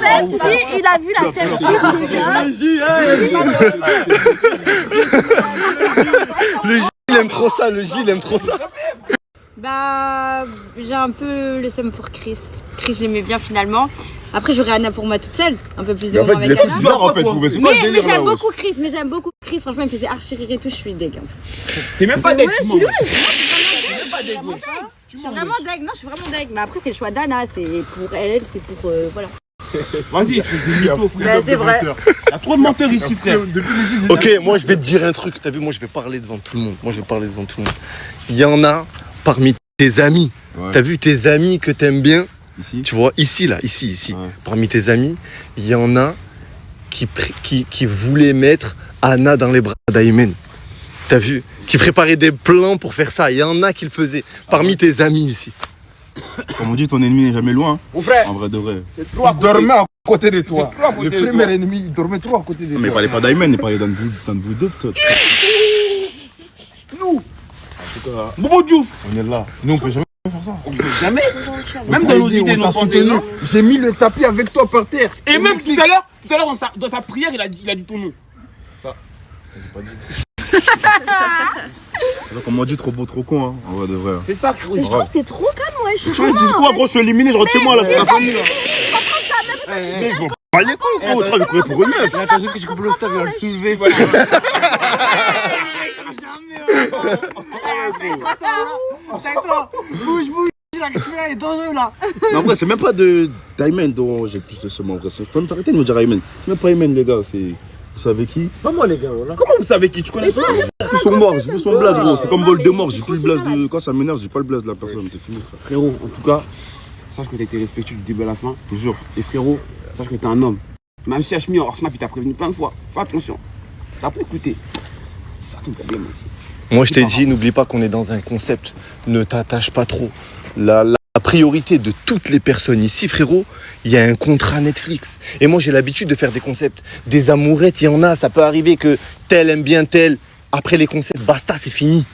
fait, lui, il a vu la série. Le J, il aime trop ça, le J, il aime trop ça. Bah, j'ai un peu le seum pour Chris. Chris, je l'aimais bien finalement. Après, j'aurais Anna pour moi toute seule. Un peu plus de En fait, moment il est avec tout Anna. bizarre en fait. C'est pas le Mais délire là. j'aime wesh. beaucoup Chris, Franchement, il me faisait archi rire et tout, je suis deg. T'es même pas deg, Je suis vraiment deg, non, je suis vraiment deg. Mais après, c'est le choix d'Anna, c'est pour elle, c'est pour. Voilà. Vas-y, C'est vrai. Il y a trop de menteurs ici, frère. Ok, moi je vais te dire un truc. T'as vu, moi je vais parler devant tout le monde. Il y en a parmi tes amis. Ouais. T'as vu tes amis que t'aimes bien? Ici. Tu vois, ici. Ouais. Parmi tes amis, il y en a qui voulaient mettre Anna dans les bras d'Aymen. T'as vu? Qui préparaient des plans pour faire ça. Il y en a qui le faisaient. Parmi tes amis ici. Comme on dit, ton ennemi n'est jamais loin. Mon frère, En vrai de vrai. c'est toi. Il dormait à côté de toi. C'est toi à côté Le de premier toi. ennemi, il dormait trop à côté de toi. Mais il parlait pas d'Ayman, il parlait d'un de vous deux peut-être. Nous. Bobo Diouf. On est là. Nous on peut jamais faire ça. On peut jamais. On Même t'a dans nos aidé, idées, on nos t'a pensées, soutenu. non. J'ai mis le tapis avec toi par terre. Et Au même Mexique. tout à l'heure dans sa prière, il a dit ton nom. Donc on m'a dit trop beau, trop con, hein, en vrai de vrai. C'est ça, Mais je trouve que t'es trop calme, ouais. Je suis Tu dis quoi, gros, je suis éliminé, je rentre chez moi là, t'es la famille là. Pas les cons, gros, tu vas courir pour une meuf. Attends, juste que je coupe le stop, il va le soulever. Bouge, là, que je suis là, il est dangereux là. Mais en vrai, c'est même pas d'Ayman dont j'ai plus de seum en vrai. Faut même arrêter de me dire Ayman. C'est même pas Ayman, les gars, c'est. Vous savez qui? Pas moi, les gars, voilà. Comment vous savez qui? Tu connais ça? J'ai plus son mort, j'ai plus son blaze, gros. C'est comme Voldemort, j'ai plus le blaze de. Quand ça m'énerve, j'ai pas le blaze de la personne, c'est fini, frère. Frérot, en tout cas, sache que t'as été respectueux du début à la fin, toujours. Et frérot, sache que t'es un homme. Même si Hashmi hors snap, il t'a prévenu plein de fois. Fais attention. T'as pas écouté. C'est ça ton problème aussi. Moi, je t'ai dit, n'oublie pas qu'on est dans un concept. Ne t'attache pas trop. La priorité de toutes les personnes ici, frérot, il y a un contrat Netflix. Et moi, j'ai l'habitude de faire des concepts. Des amourettes, il y en a. Ça peut arriver que tel aime bien tel. Après les concepts, basta, c'est fini.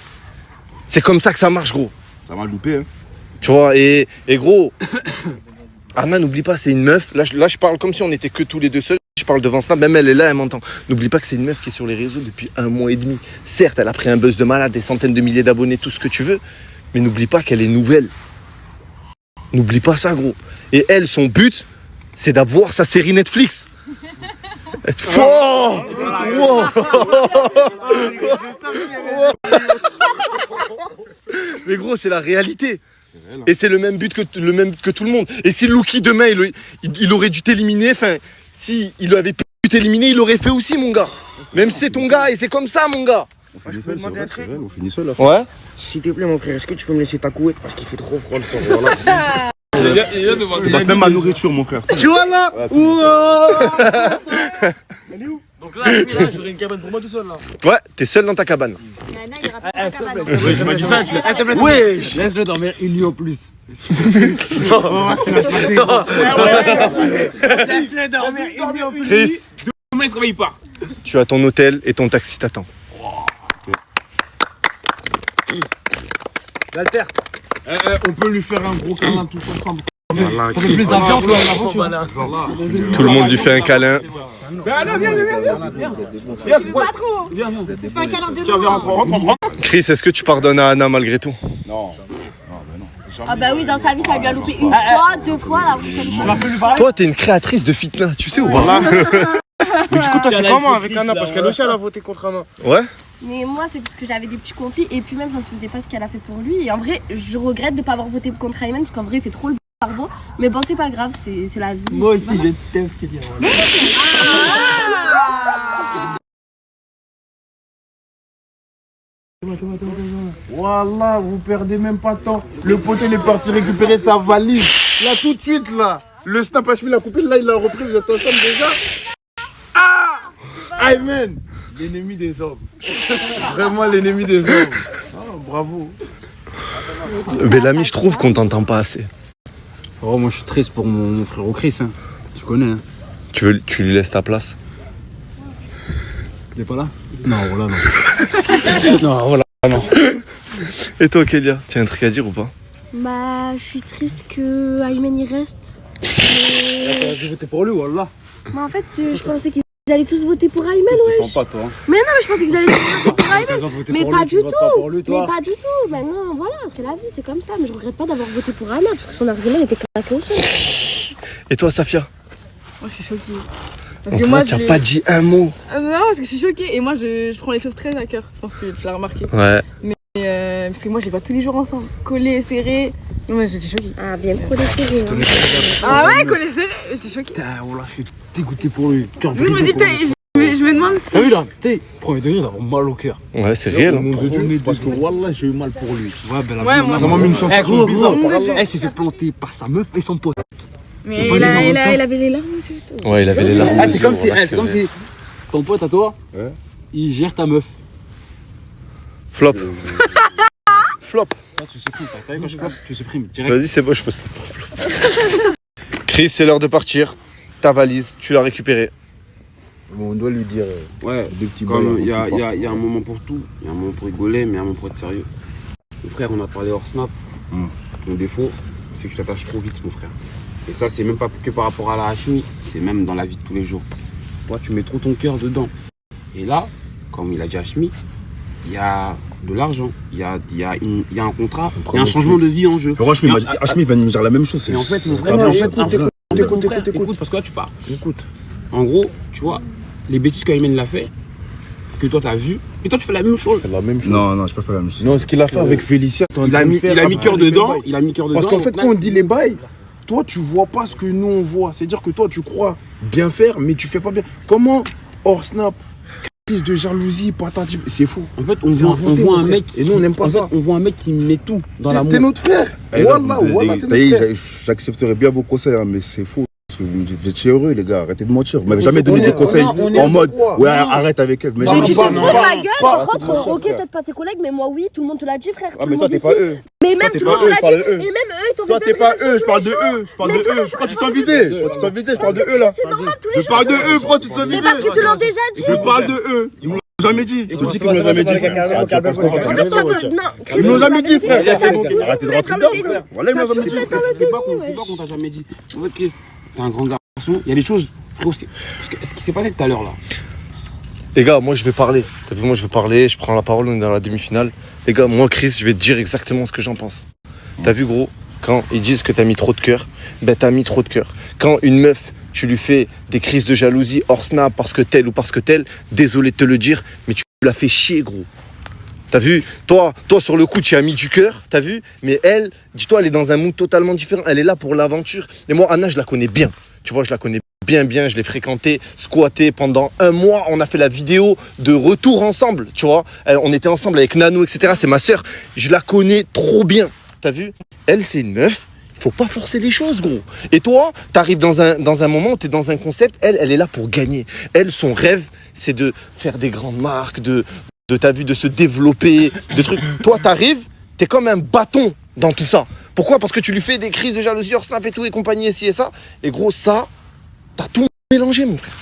C'est comme ça que ça marche, gros. Ça m'a loupé, hein. Tu vois, et gros, Anna, n'oublie pas, c'est une meuf. Là, je parle comme si on était que tous les deux seuls. Je parle devant Snap, même elle est là, elle m'entend. N'oublie pas que c'est une meuf qui est sur les réseaux depuis 1 mois et demi. Certes, elle a pris un buzz de malade, des centaines de milliers d'abonnés, tout ce que tu veux. Mais n'oublie pas qu'elle est nouvelle. N'oublie pas ça, gros. Et elle, son but, c'est d'avoir sa série Netflix. Wow. Wow. Mais gros, c'est la réalité. Et c'est le même but que tout le monde. Et si Lucky demain, il aurait dû t'éliminer, enfin, si il avait pu t'éliminer, il l'aurait fait aussi, mon gars. Même si c'est ton gars, et c'est comme ça, mon gars. On finit seul, c'est vrai, c'est vrai, on finit seul là. Ouais. S'il te plaît, mon frère, est-ce que tu peux me laisser ta couette? Parce qu'il fait trop froid le soir. Tu passes même ma nourriture, mon frère. Tu vois là? Donc là, j'aurais une cabane pour moi tout seul là. Ouais, t'es seul dans ta cabane. Anna, il ira pas dans la cabane. Je m'as dit ça, tu l'as. Wesh! Laisse-le dormir une nuit en plus. Laisse-le dormir une nuit en plus. Chris, Comment il se réveille pas? tu as ton hôtel et ton taxi t'attend. L'alter. On peut lui faire un gros câlin tous ensemble. Ça fait plus d'ambiance là, l'aventure. Tout le monde lui fait un câlin. Pas trop. Fais un câlin de loin. Chris, est-ce que tu pardonnes à Anna malgré tout? Non. Ah bah oui, dans sa vie, ça lui a loupé une fois, 2 fois, la prochaine fois. Toi, t'es une créatrice de fitna, tu sais ou pas? Mais du coup, toi, c'est comment avec Anna? Parce qu'elle aussi, elle a voté contre Anna. Ouais. Mais moi, c'est parce que j'avais des petits conflits et puis même, ça se faisait pas ce qu'elle a fait pour lui. Et en vrai, je regrette de pas avoir voté contre Ayman parce qu'en vrai, il fait trop le barbeau. Mais bon, c'est pas grave, c'est la vie. Moi aussi, j'ai t'aime ce qu'il y a. Wallah, vous perdez même pas de temps. Le poteau, il est parti récupérer sa valise. Là, tout de suite, là. Le snap Hashmi l'a coupé, là, il l'a repris. Vous êtes ensemble déjà? Ah! Ayman! L'ennemi des hommes. Vraiment l'ennemi des hommes. Oh, bravo. Mais l'ami, je trouve qu'on t'entend pas assez. Oh, moi je suis triste pour mon frère Chris, hein. Tu connais, hein. Tu lui laisses ta place? Il est pas là? Non, voilà, non. Non, voilà, non. Et toi, Kélia, tu as un truc à dire ou pas? Bah, je suis triste que Ayman y reste. J'ai voté pour lui, wallah. Moi, en fait, je pensais qu'ils allaient tous voter pour Ayman, Tu ouais. sens pas, toi. Mais non, mais je pensais qu'ils allaient tous voter pour Ayman. Mais pas du tout. Lui, Mais pas du tout. Mais non, voilà, c'est la vie, c'est comme ça. Mais je regrette pas d'avoir voté pour Ayman parce que son argument était claqué au sol. Et toi, Safia? Moi, je suis choquée. On Parce que moi, t'as pas dit un mot. non, parce que je suis choquée. Et moi, je prends les choses très à cœur. Je pense que tu l'as remarqué. Ouais. Parce que moi, je les vois tous les jours ensemble. Collés, serrés. Moi, j'étais choquée. Ah, bien collé, c'est bien. Ah ouais, collés, serrés. J'étais choquée. Putain, wallah, je suis dégoûté pour lui. Je me dis, putain, je me demande si. T'as vu là? T'es premier degré d'avoir mal au cœur. Ouais, c'est réel. Hein. Parce que Wallah, j'ai eu mal pour lui. Ouais, ben Ouais, moi, Ça m'a mis une sensation bizarre. Elle s'est fait planter par sa meuf et son pote. Mais il avait les larmes aussi. Ouais, il avait les larmes. Ah, c'est comme si, Voilà, c'est comme si ton pote à toi, Ouais. il gère ta meuf. Flop. Flop. Ça, tu supprimes ça. T'as vu quand je flop, tu supprimes direct. Vas-y, c'est bon, je peux ça. Chris, c'est l'heure de partir. Ta valise, tu l'as récupérée. Bon, on doit lui dire Ouais, des petits comme bails, il y un peu plus a un moment pour tout. Il y a un moment pour rigoler, mais il y a un moment pour être sérieux. Mon frère, on a parlé hors snap. Ton défaut, c'est que tu t'attaches trop vite, mon frère. Et ça, c'est même pas que par rapport à la Hashmi, c'est même dans la vie de tous les jours. Toi, tu mets trop ton cœur dedans. Et là, comme il a dit Hashmi, il y a de l'argent, il y a un contrat, il y a un changement de vie en jeu. Hashmi va me dire la même chose. Et en fait, mon c'est frère, vraiment en fait, Écoute, parce que là tu parles. Écoute. En gros, tu vois, les bêtises qu'Aymen l'a fait, que toi t'as vu, et toi tu fais la même chose. Non, je peux pas faire la même chose. Non, ce qu'il a fait avec Félicia, Il a mis cœur dedans. Il a mis cœur dedans. Parce qu'en fait, quand on dit les bails, toi, tu vois pas ce que nous, on voit. C'est-à-dire que toi, tu crois bien faire, mais tu fais pas bien. Comment, hors snap, crise de jalousie, patati, c'est faux. En fait, on voit un mec. Et nous, on n'aime pas ça. On voit un mec qui met tout dans l'amour. T'es notre frère. Wallah, t'es notre frère. J'accepterais bien vos conseils, hein, mais c'est faux. Parce que vous étiez heureux, les gars. Arrêtez de mentir. Vous m'avez jamais donné des conseils en mode ouais, arrête avec elle. Mais tu te fous de ma gueule, par contre, ok, peut-être pas tes collègues, mais moi oui, tout le monde te l'a dit, frère. Ah, mais toi, t'es pas eux. Mais même tout le monde te l'a dit, et même eux, ils t'ont fait. Toi, t'es pas eux, je parle de eux. Je parle de eux. Quand tu te sens visé, je parle de eux là. C'est normal, tous les Je parle de eux, pourquoi tu te sens visé? Mais parce qu'ils te l'ont déjà dit. Je parle de eux. Ils me l'ont jamais dit. Je te dis qu'ils me l'ont jamais dit. Ils me l'ont jamais dit, frère. Arrêtez de rentrer dedans, frère. Voilà, ils me l'ont jamais dit. C'est pas qu'on t'a jamais dit. En fait, Chris, t'es un grand garçon. Il y a des choses. Ce qui s'est passé tout à l'heure là. Les gars, moi je vais parler. T'as vu, moi je vais parler, je prends la parole, on est dans la demi-finale. Les gars, moi Chris, je vais te dire exactement ce que j'en pense. T'as vu gros, quand ils disent que t'as mis trop de cœur, ben t'as mis trop de cœur. Quand une meuf, tu lui fais des crises de jalousie hors snap parce que telle ou parce que telle, désolé de te le dire, mais tu l'as fait chier gros. T'as vu, toi sur le coup tu as mis du cœur, t'as vu, mais elle, dis-toi, elle est dans un mood totalement différent, elle est là pour l'aventure. Et moi Anna, je la connais bien. Tu vois, je la connais bien, je l'ai fréquentée, squattée pendant 1 mois. On a fait la vidéo de retour ensemble, tu vois. On était ensemble avec Nano, etc. C'est ma sœur. Je la connais trop bien, t'as vu. Elle, c'est une meuf. Faut pas forcer les choses, gros. Et toi, t'arrives dans un moment, t'es dans un concept. Elle est là pour gagner. Elle, son rêve, c'est de faire des grandes marques, t'as vu, de se développer, des trucs. Toi, t'arrives, t'es comme un bâton dans tout ça. Pourquoi? Parce que tu lui fais des crises de jalousie hors snap et tout et compagnie, ici et ça. Et gros, ça, t'as tout mélangé, mon frère.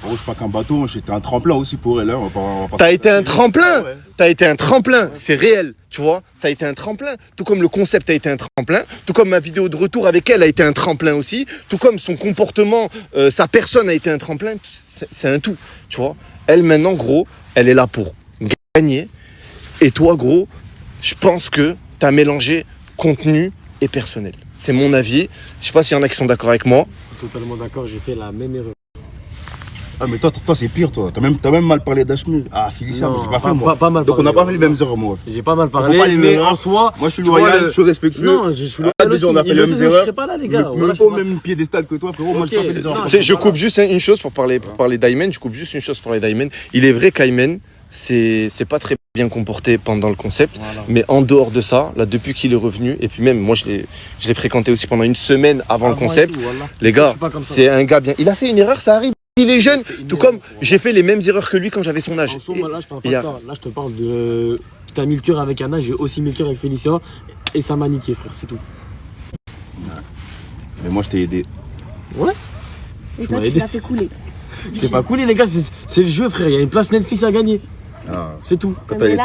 Oh, c'est pas qu'un bateau, j'étais un tremplin aussi pour elle. Hein. T'as été un tremplin. Ouais. T'as été un tremplin, c'est réel, tu vois. T'as été un tremplin. Tout comme le concept a été un tremplin. Tout comme ma vidéo de retour avec elle a été un tremplin aussi. Tout comme son comportement, sa personne a été un tremplin. C'est un tout, tu vois. Elle, maintenant, gros, elle est là pour gagner. Et toi, gros, je pense que t'as mélangé contenu et personnel. C'est mon avis. Je sais pas s'il y en a qui sont d'accord avec moi. Je suis totalement d'accord, j'ai fait la même erreur. Ah mais toi c'est pire toi. T'as même mal parlé d'Ashmi. Ah Félicia, mais j'ai pas fait moi. Pas mal donc parlé, on n'a pas fait les mêmes erreurs moi. J'ai pas mal parlé, mais en soi... Moi je suis loyal, je suis respectueux. Non, je suis loyal déjà on a fait les mêmes erreurs. Je serais pas là les gars. Même pas au même piédestal que toi frérot, moi je pas fait des erreurs. Je coupe juste une chose pour parler d'Aymen. Je coupe juste une chose pour parler d'Aymen. Il est vrai qu'Aymen, c'est pas très bien comporté pendant le concept, voilà. Mais en dehors de ça, là depuis qu'il est revenu, et puis même moi je l'ai fréquenté aussi pendant 1 semaine avant le concept, tout, voilà. Les gars, c'est un gars bien. Il a fait une erreur, ça arrive, il est jeune, tout comme j'ai fait les mêmes erreurs que lui quand j'avais son âge. En somme, là je parle pas de ça, là je te parle de... T'as mis le cœur avec Anna, j'ai aussi mis le cœur avec Félicia, et ça m'a niqué frère, c'est tout. Mais moi je t'ai aidé. Ouais. Et toi tu l'as fait couler. Je t'ai pas coulé les gars, c'est le jeu frère, il y a une place Netflix à gagner. Ah. C'est tout. Quand t'allais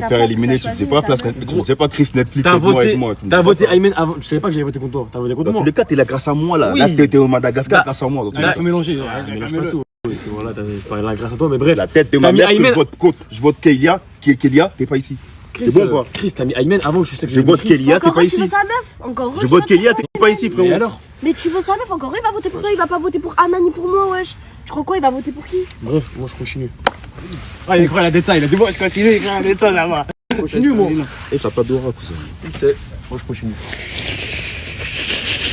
te faire éliminer, tu faisais pas place Netflix, tu faisais pas Chris Netflix avec moi. T'as voté Aymen avant, je savais pas que j'avais voté contre toi. T'as voté contre moi. Dans tous les cas, t'es là grâce à moi là. Là t'étais au Madagascar grâce à moi. Tu as tout mélangé, mélange pas tout. Voilà, t'as parlé là grâce à toi, mais bref. La tête de ma mère, je vote Kélia, t'es pas ici. C'est bon quoi. Chris, t'as mis Aymen avant, je sais que je vote Kélia, t'es pas ici. Tu veux sa meuf encore. Je vote Kélia, t'es pas ici frérot. Et alors? Mais tu veux sa meuf encore, il va voter pour toi, il va pas voter pour Anna ni pour moi wesh. Tu crois quoi, il va voter pour qui? Bref, moi je continue. Ah, il croit la détail, il a dit moi je continue, il croit la détail là-bas. Je continue moi. Et t'as pas d'aura cousin. C'est. Moi je continue.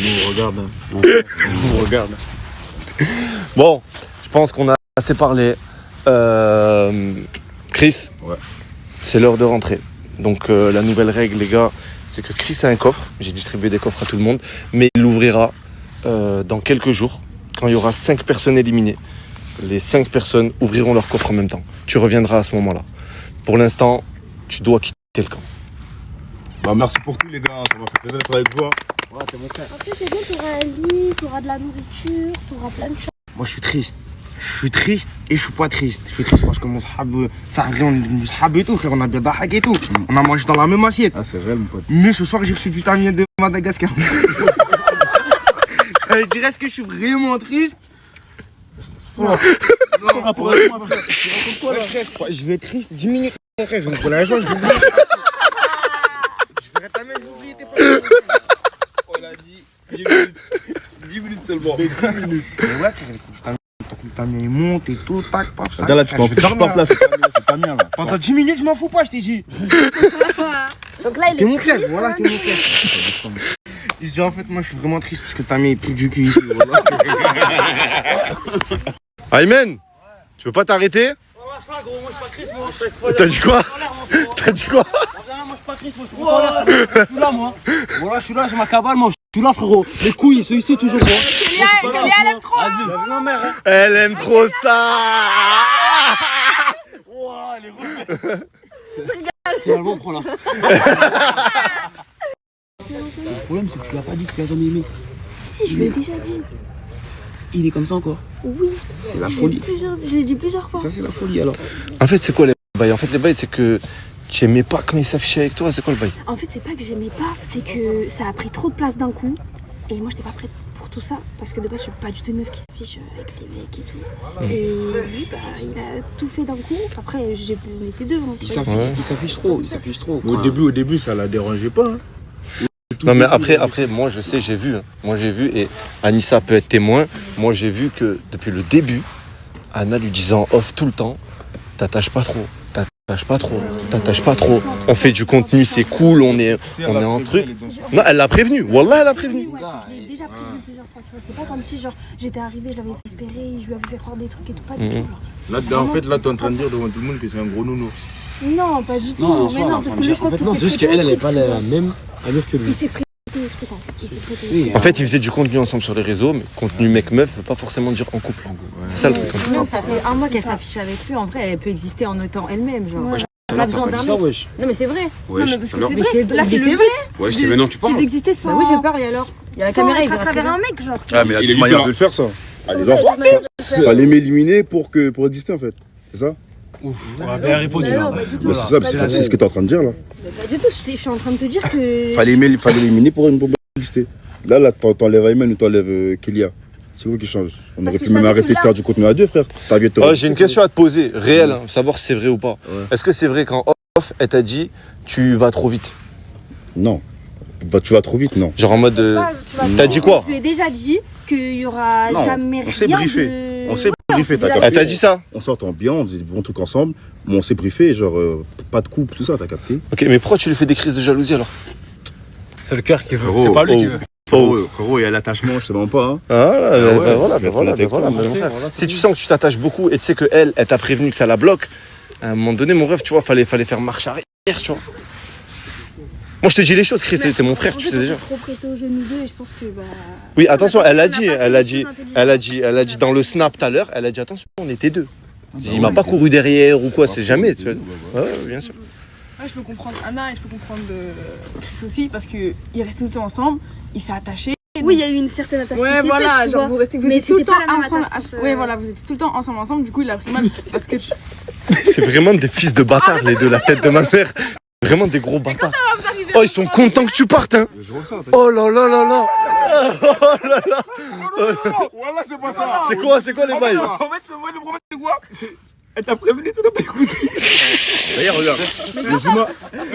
Nous regarde. Nous regarde. Bon, je pense qu'on a assez parlé. Chris, ouais. C'est l'heure de rentrer. Donc la nouvelle règle les gars, c'est que Chris a un coffre. J'ai distribué des coffres à tout le monde. Mais il l'ouvrira dans quelques jours, quand il y aura 5 personnes éliminées. Les 5 personnes ouvriront leur coffre en même temps. Tu reviendras à ce moment-là. Pour l'instant, tu dois quitter le camp. Bah merci pour tout les gars, ça m'a fait plaisir d'être avec vous. Ouais, t'es mon frère. Après c'est bien, t'auras un lit, t'auras de la nourriture, t'auras plein de choses. Moi je suis triste. Je suis triste et je suis pas triste. Je suis triste parce que mon sahab et tout, frère, on a bien dahak et tout. On a mangé dans la même assiette. Ah c'est vrai mon pote. Mais ce soir j'ai reçu du tamien de Madagascar. Je dirais est-ce que je suis vraiment triste? Non, rapport avec moi, frère. Tu racontes quoi là? Je vais être triste 10 minutes, frère. Je vais me prendre la joie, je vais oublier. Je ferai ta main, je vais oublier tes parents. On l'a dit 10 minutes. 10 minutes. seulement. Mais ouais, frère, il faut que je t'amène, il monte et tout, tac, paf, ça. Regarde là, tu t'en fous pas place, c'est pas mien là. Pendant 10 minutes, je m'en fous pas, je t'ai dit. Donc là, il T'es est mon triste. frère, voilà, t'es mon frère. Je dis en fait, moi je suis vraiment triste parce que ta mère est plus du cul ici. Voilà. Aymen, tu veux pas t'arrêter? T'as dit quoi? T'as dit quoi? Je suis là, moi. Voilà, je suis là, j'ai ma cabale, moi. Je suis là, frérot. Les couilles, c'est ici toujours, moi. Elle aime trop. Vas-y, non, mère. Elle aime trop ça. Finalement, prends là. Le problème, c'est que tu l'as pas dit que tu l'as jamais aimé. Si, je l'ai déjà dit. Il est comme ça encore. Oui. C'est la folie. J'ai dit plusieurs fois. Ça, c'est la folie alors. En fait, c'est quoi les bails? En fait, les bails, c'est que tu aimais pas quand il s'affichait avec toi. C'est quoi le bail? En fait, c'est pas que j'aimais pas, c'est que ça a pris trop de place d'un coup. Et moi, j'étais pas prête pour tout ça. Parce que de base, je suis pas du tout une meuf qui s'affiche avec les mecs et tout. Et lui, bah, il a tout fait d'un coup. Après, on était deux. Donc, Il s'affiche trop, il s'affiche trop. Mais au début, ça la dérangeait pas. Hein. Non mais après, moi je sais, j'ai vu. Hein. Moi j'ai vu et Anissa peut être témoin. Moi j'ai vu que depuis le début, Anna lui disait en off tout le temps, t'attaches pas trop, t'attaches pas trop, t'attaches pas trop. On fait du contenu, c'est cool, on est en truc. Non, elle l'a prévenu. Wallah, elle l'a prévenu. Ouais, c'est que je l'ai déjà prévenu plusieurs fois, tu vois. C'est pas comme si, genre, j'étais arrivée, je l'avais fait espérer, je lui avais fait croire des trucs et tout. Pas du tout. Genre. Là, en fait, là, t'es en train de dire devant tout le monde que c'est un gros nounours. Non, pas du tout. Non, mais non, parce que lui, je pense que non, c'est juste qu'elle, elle est pas la même allure que lui. Il s'est prêté au truc, en fait. Il s'est prêté au truc. En fait, ils faisaient du contenu ensemble sur les réseaux, mais contenu mec-meuf veut pas forcément dire en couple. C'est ça le truc. Même ça fait un mois qu'elle s'affiche avec lui. En vrai, elle peut exister en étant elle-même. Genre, Ouais. elle a besoin d'un mec. wesh. Non, mais c'est vrai. Wesh. Non, mais parce que Alors, c'est Mais vrai. c'est Là, c'est le but. wesh, mais non, tu C'est parles. d'exister sans. Bah oui, je parle et alors. Il y a la sans caméra, il être à verra travers très un bien. mec, genre. Ah, mais il y a Il est des manières différent. de le faire ça. Allez, Ouais, fallait m'éliminer pour exister en fait. C'est ça? Ouf, on a bien répondu. non, pas du tout. Bah, c'est ça, parce que c'est ce que t'es en train de dire là. Pas du tout. Je suis en train de te dire que. Fallait l'éliminer pour exister. Là, t'enlèves Ayman ou t'enlèves Kélia. C'est vous qui change. On Parce aurait que pu je même savais arrêter que de faire du contenu à deux, frère. T'as vu, Oh, j'ai une question à te poser, réelle, hein, savoir si c'est vrai ou pas. Ouais. Est-ce que c'est vrai qu'en off, elle t'a dit tu vas trop vite? Non. Tu vas trop vite, non. Genre en mode. Tu vas- T'as dit quoi? Je lui ai déjà dit qu'il y aura Non, jamais on s'est rien briefé. de- On s'est briefé, t'as déjà- capté. Elle t'a dit ça? On s'entend bien, on faisait des bons trucs ensemble, mais on s'est briefé, genre, pas de couple, tout ça, t'as capté. Ok, mais pourquoi tu lui fais des crises de jalousie alors? C'est le cœur qui veut, Frérot, c'est pas lui oh. qui veut. Frérot, il y a l'attachement, je te mens pas. Hein. Ah, ouais, voilà, je vais être honnête avec toi, mon c'est- frère. voilà, c'est Si tu tout. sens que tu t'attaches beaucoup et tu sais que elle t'a prévenu que ça la bloque, à un moment donné, mon rêve, tu vois, fallait faire marche arrière, tu vois. Moi, je te dis les choses, Chris, t'es mon frère, En tu fait, sais on déjà. s'est trop prêté au jeu nous deux et je pense que bah. Oui, attention, elle a On dit, n'a pas elle fait a les dit, choses elle a dit dans le snap tout à l'heure, elle a dit attention, on était deux. Il m'a pas couru derrière ou quoi, c'est jamais, tu vois. Ouais, bien sûr. Ouais, je peux comprendre Anna et je peux comprendre Chris aussi parce qu'ils restaient tout le temps ensemble, ils s'est attachés. Oui, il y a eu une certaine attache. qui Ouais, s'est voilà, faite, tu genre vois. vous restez Mais tout le c'était temps pas la même ensemble. attache, Ouais, voilà, vous étiez tout le temps ensemble, du coup il a pris mal parce que C'est vraiment des fils de bâtards, les deux, la tête de ma mère. Vraiment des gros bâtards. Oh, ils sont contents que tu partes, hein. Oh là là là là. Oh là là. Voilà, c'est pas ça. C'est quoi les bails? En fait, le problème, c'est quoi? Elle t'a prévenu, tu n'as pas écouté. D'ailleurs, regarde,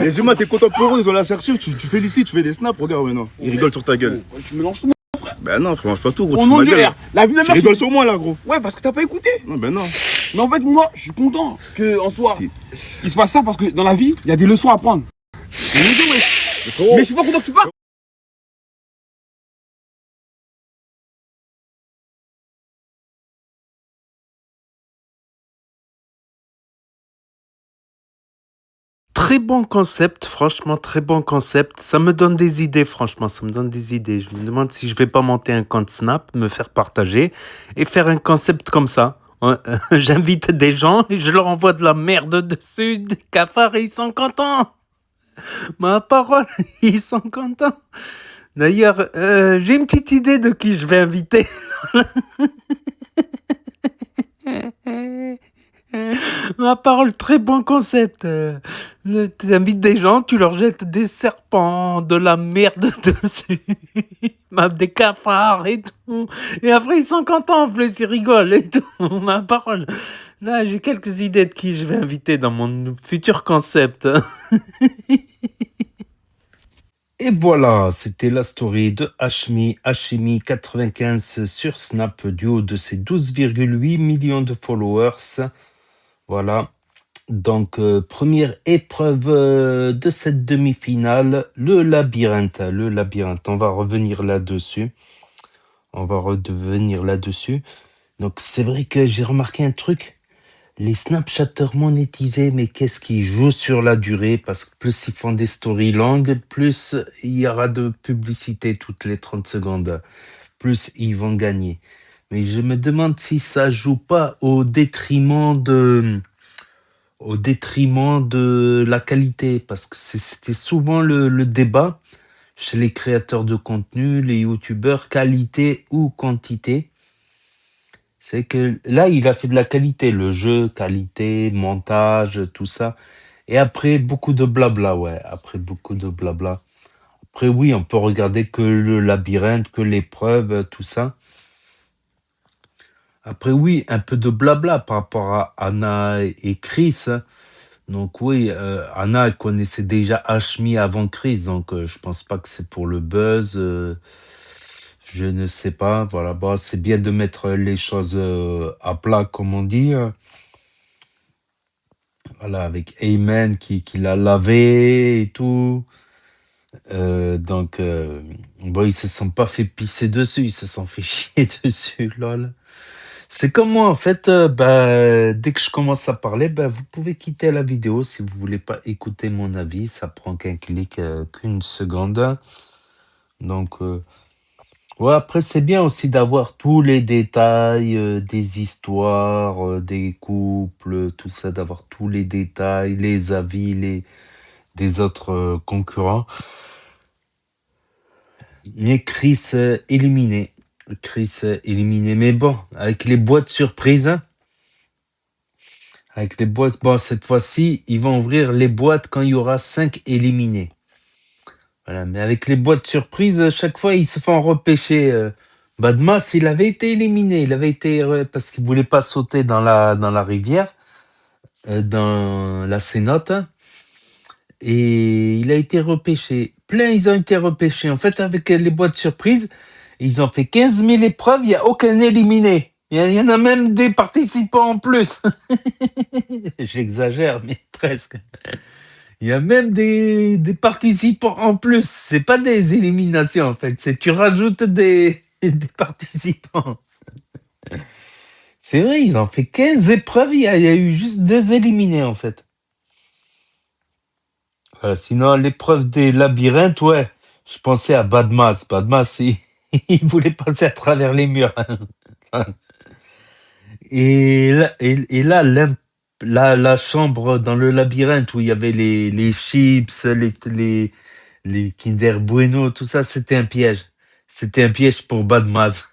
les humains, t'es content pour eux, ils ont la certitude, tu félicites, tu fais des snaps, regarde maintenant. Ils rigolent sur ta gueule. Tu mélanges tout. Ben non, frère, mange pas tout, gros, Au tu fous nom ma de gueule. l'air. La vie de ma Tu mère. rigoles sur moi là, gros. Ouais, parce que t'as pas écouté. Non, ben non. Mais en fait, moi, je suis content que en soi, il se passe ça parce que dans la vie, il y a des leçons à prendre. Mais je suis pas content que tu partes. Très bon concept, franchement, très bon concept. Ça me donne des idées, franchement, ça me donne des idées. Je me demande si je vais pas monter un compte Snap, me faire partager et faire un concept comme ça. J'invite des gens et je leur envoie de la merde dessus, des cafards et ils sont contents. Ma parole, ils sont contents. D'ailleurs, j'ai une petite idée de qui je vais inviter. Ma parole, très bon concept. Tu invites des gens, tu leur jettes des serpents, de la merde dessus, des cafards et tout. Et après, ils sont contents, en plus, ils rigolent et tout. Ma parole. Là, j'ai quelques idées de qui je vais inviter dans mon futur concept. Et voilà, c'était la story de Hashimi95 sur Snap, du haut de ses 12,8 millions de followers. Voilà. Donc, première épreuve de cette demi-finale, le labyrinthe. Le labyrinthe, on va revenir là-dessus. Donc, c'est vrai que j'ai remarqué un truc. Les Snapchatters monétisés, mais qu'est-ce qu'ils jouent sur la durée? Parce que plus ils font des stories longues, plus il y aura de publicité toutes les 30 secondes. Plus ils vont gagner. Mais je me demande si ça joue pas au détriment de la qualité. Parce que c'était souvent le débat chez les créateurs de contenu, les youtubeurs, qualité ou quantité. C'est que là, il a fait de la qualité, le jeu, qualité, montage, tout ça. Et après, beaucoup de blabla, ouais. Après, beaucoup de blabla. Après, oui, on peut regarder que le labyrinthe, que l'épreuve, tout ça. Après, oui, un peu de blabla par rapport à Anna et Chris. Donc, oui, Anna, elle connaissait déjà Hashmi avant Chris. Donc, je pense pas que c'est pour le buzz. Je ne sais pas, voilà, bah, c'est bien de mettre les choses à plat, comme on dit. Voilà, avec Ayman qui l'a lavé et tout. Donc, bon, ils se sont pas fait pisser dessus, ils se sont fait chier dessus, lol. C'est comme moi, en fait, bah, dès que je commence à parler, bah, vous pouvez quitter la vidéo si vous voulez pas écouter mon avis. Ça prend qu'un clic, qu'une seconde. Donc, ouais, après, c'est bien aussi d'avoir tous les détails des histoires, des couples, tout ça, d'avoir tous les détails, les avis des autres concurrents. Mais Chris éliminé. Mais bon, avec les boîtes surprises, bon, cette fois-ci, ils vont ouvrir les boîtes quand il y aura 5 éliminés. Voilà, mais avec les boîtes surprises, chaque fois, ils se font repêcher. Badmas, il avait été éliminé. Il avait été parce qu'il voulait pas sauter dans la rivière, dans la cénote, et il a été repêché. Plein, ils ont été repêchés. En fait, avec les boîtes surprises, ils ont fait 15 000 épreuves. Il y a aucun éliminé. Il y en a même des participants en plus. J'exagère, mais presque. Il y a même des participants en plus. C'est pas des éliminations, en fait. C'est tu rajoutes des participants. C'est vrai, ils ont fait 15 épreuves. Il y a eu juste 2 éliminés, en fait. Sinon, l'épreuve des labyrinthes, ouais. Je pensais à Badmas. Badmas, il voulait passer à travers les murs. Et là, la chambre dans le labyrinthe où il y avait les chips, les Kinder Bueno, tout ça, c'était un piège. C'était un piège pour Badmas.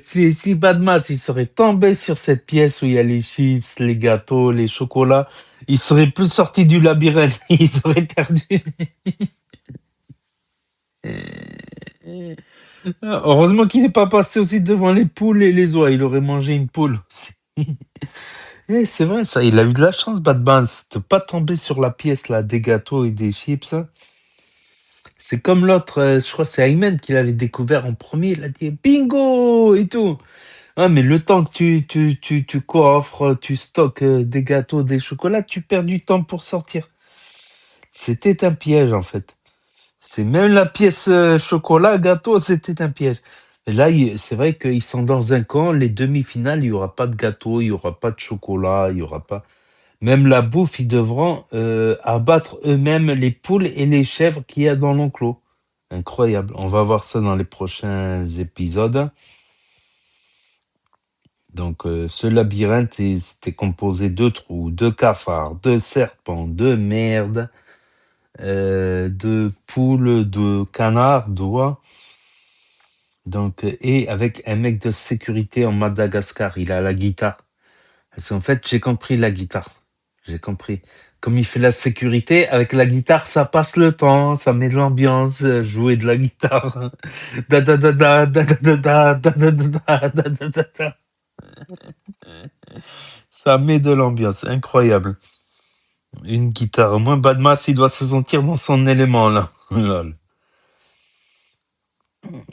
Si Badmas, il serait tombé sur cette pièce où il y a les chips, les gâteaux, les chocolats, il serait plus sorti du labyrinthe. Il serait perdu. Heureusement qu'il n'est pas passé aussi devant les poules et les oies. Il aurait mangé une poule aussi. C'est vrai, ça, il a eu de la chance, Badmas, de pas tomber sur la pièce là, des gâteaux et des chips. C'est comme l'autre, je crois que c'est Ayman qui l'avait découvert en premier, il a dit bingo et tout. Ah, mais le temps que tu coffres, tu stockes des gâteaux, des chocolats, tu perds du temps pour sortir. C'était un piège en fait. C'est même la pièce chocolat, gâteau, c'était un piège. Et là, c'est vrai qu'ils sont dans un camp, les demi-finales, il n'y aura pas de gâteau, il n'y aura pas de chocolat, il n'y aura pas... Même la bouffe, ils devront abattre eux-mêmes les poules et les chèvres qu'il y a dans l'enclos. Incroyable. On va voir ça dans les prochains épisodes. Donc, ce labyrinthe, c'était composé de trous, de cafards, de serpents, de merdes, de poules, de canards, d'oies. Donc, et avec un mec de sécurité en Madagascar, il a la guitare. Parce qu'en fait, j'ai compris la guitare. J'ai compris. Comme il fait la sécurité, avec la guitare, ça passe le temps, ça met de l'ambiance, jouer de la guitare. Da da da da da da da da da da da da da. Ça met de l'ambiance, incroyable. Une guitare. Moins Badmas, il doit se sentir dans son élément, là. Lol.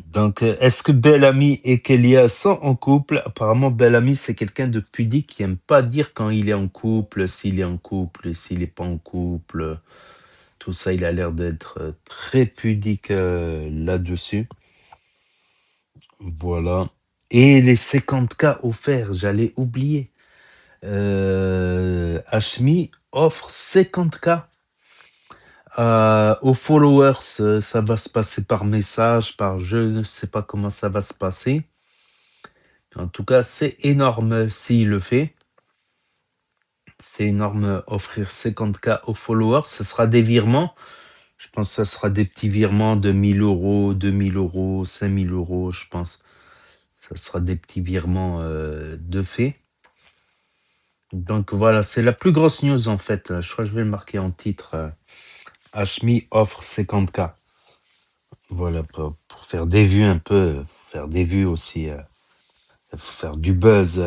Donc, est-ce que Bellamy et Kélia sont en couple? Apparemment, Bellamy, c'est quelqu'un de pudique qui aime pas dire quand il est en couple, s'il est en couple, s'il est pas en couple. Tout ça, il a l'air d'être très pudique là-dessus. Voilà. Et les 50K offerts, j'allais oublier. Hashmi offre 50K aux followers. Ça va se passer par message, par je ne sais pas comment ça va se passer. En tout cas, c'est énorme s'il le fait. C'est énorme offrir 50K aux followers. Ce sera des virements. Je pense que ce sera des petits virements de 1000 euros, 2000 euros, 5000 euros, je pense. Ça sera des petits virements de fait. Donc voilà, c'est la plus grosse news en fait. Je crois que je vais le marquer en titre. Hashmi offre 50K. Voilà, pour faire des vues un peu, faire des vues aussi, faire du buzz.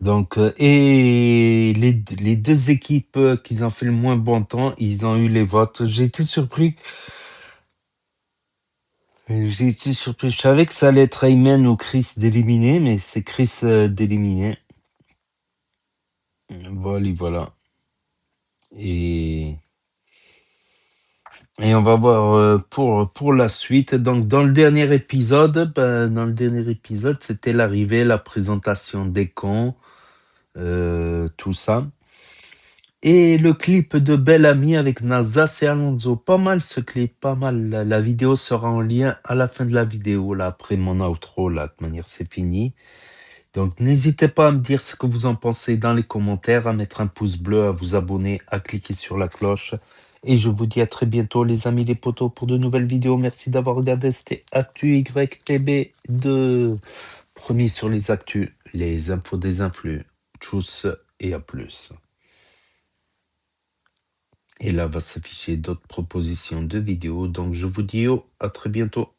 Donc, et les deux équipes qui ont fait le moins bon temps, ils ont eu les votes. J'ai été surpris. Je savais que ça allait être Ayman ou Chris d'éliminer, mais c'est Chris d'éliminer. Voilà. Et on va voir pour la suite. Donc, dans le dernier épisode, c'était l'arrivée, la présentation des camps, tout ça. Et le clip de Bellamy avec Nasas et Alonso. Pas mal ce clip, pas mal. La vidéo sera en lien à la fin de la vidéo, là, après mon outro, là, de toute manière, c'est fini. Donc, n'hésitez pas à me dire ce que vous en pensez dans les commentaires, à mettre un pouce bleu, à vous abonner, à cliquer sur la cloche. Et je vous dis à très bientôt, les amis, les potos, pour de nouvelles vidéos. Merci d'avoir regardé. C'était Actu YTB2. Premier sur les actus, les infos des influx. Tchuss et à plus. Et là va s'afficher d'autres propositions de vidéos. Donc, je vous dis à très bientôt.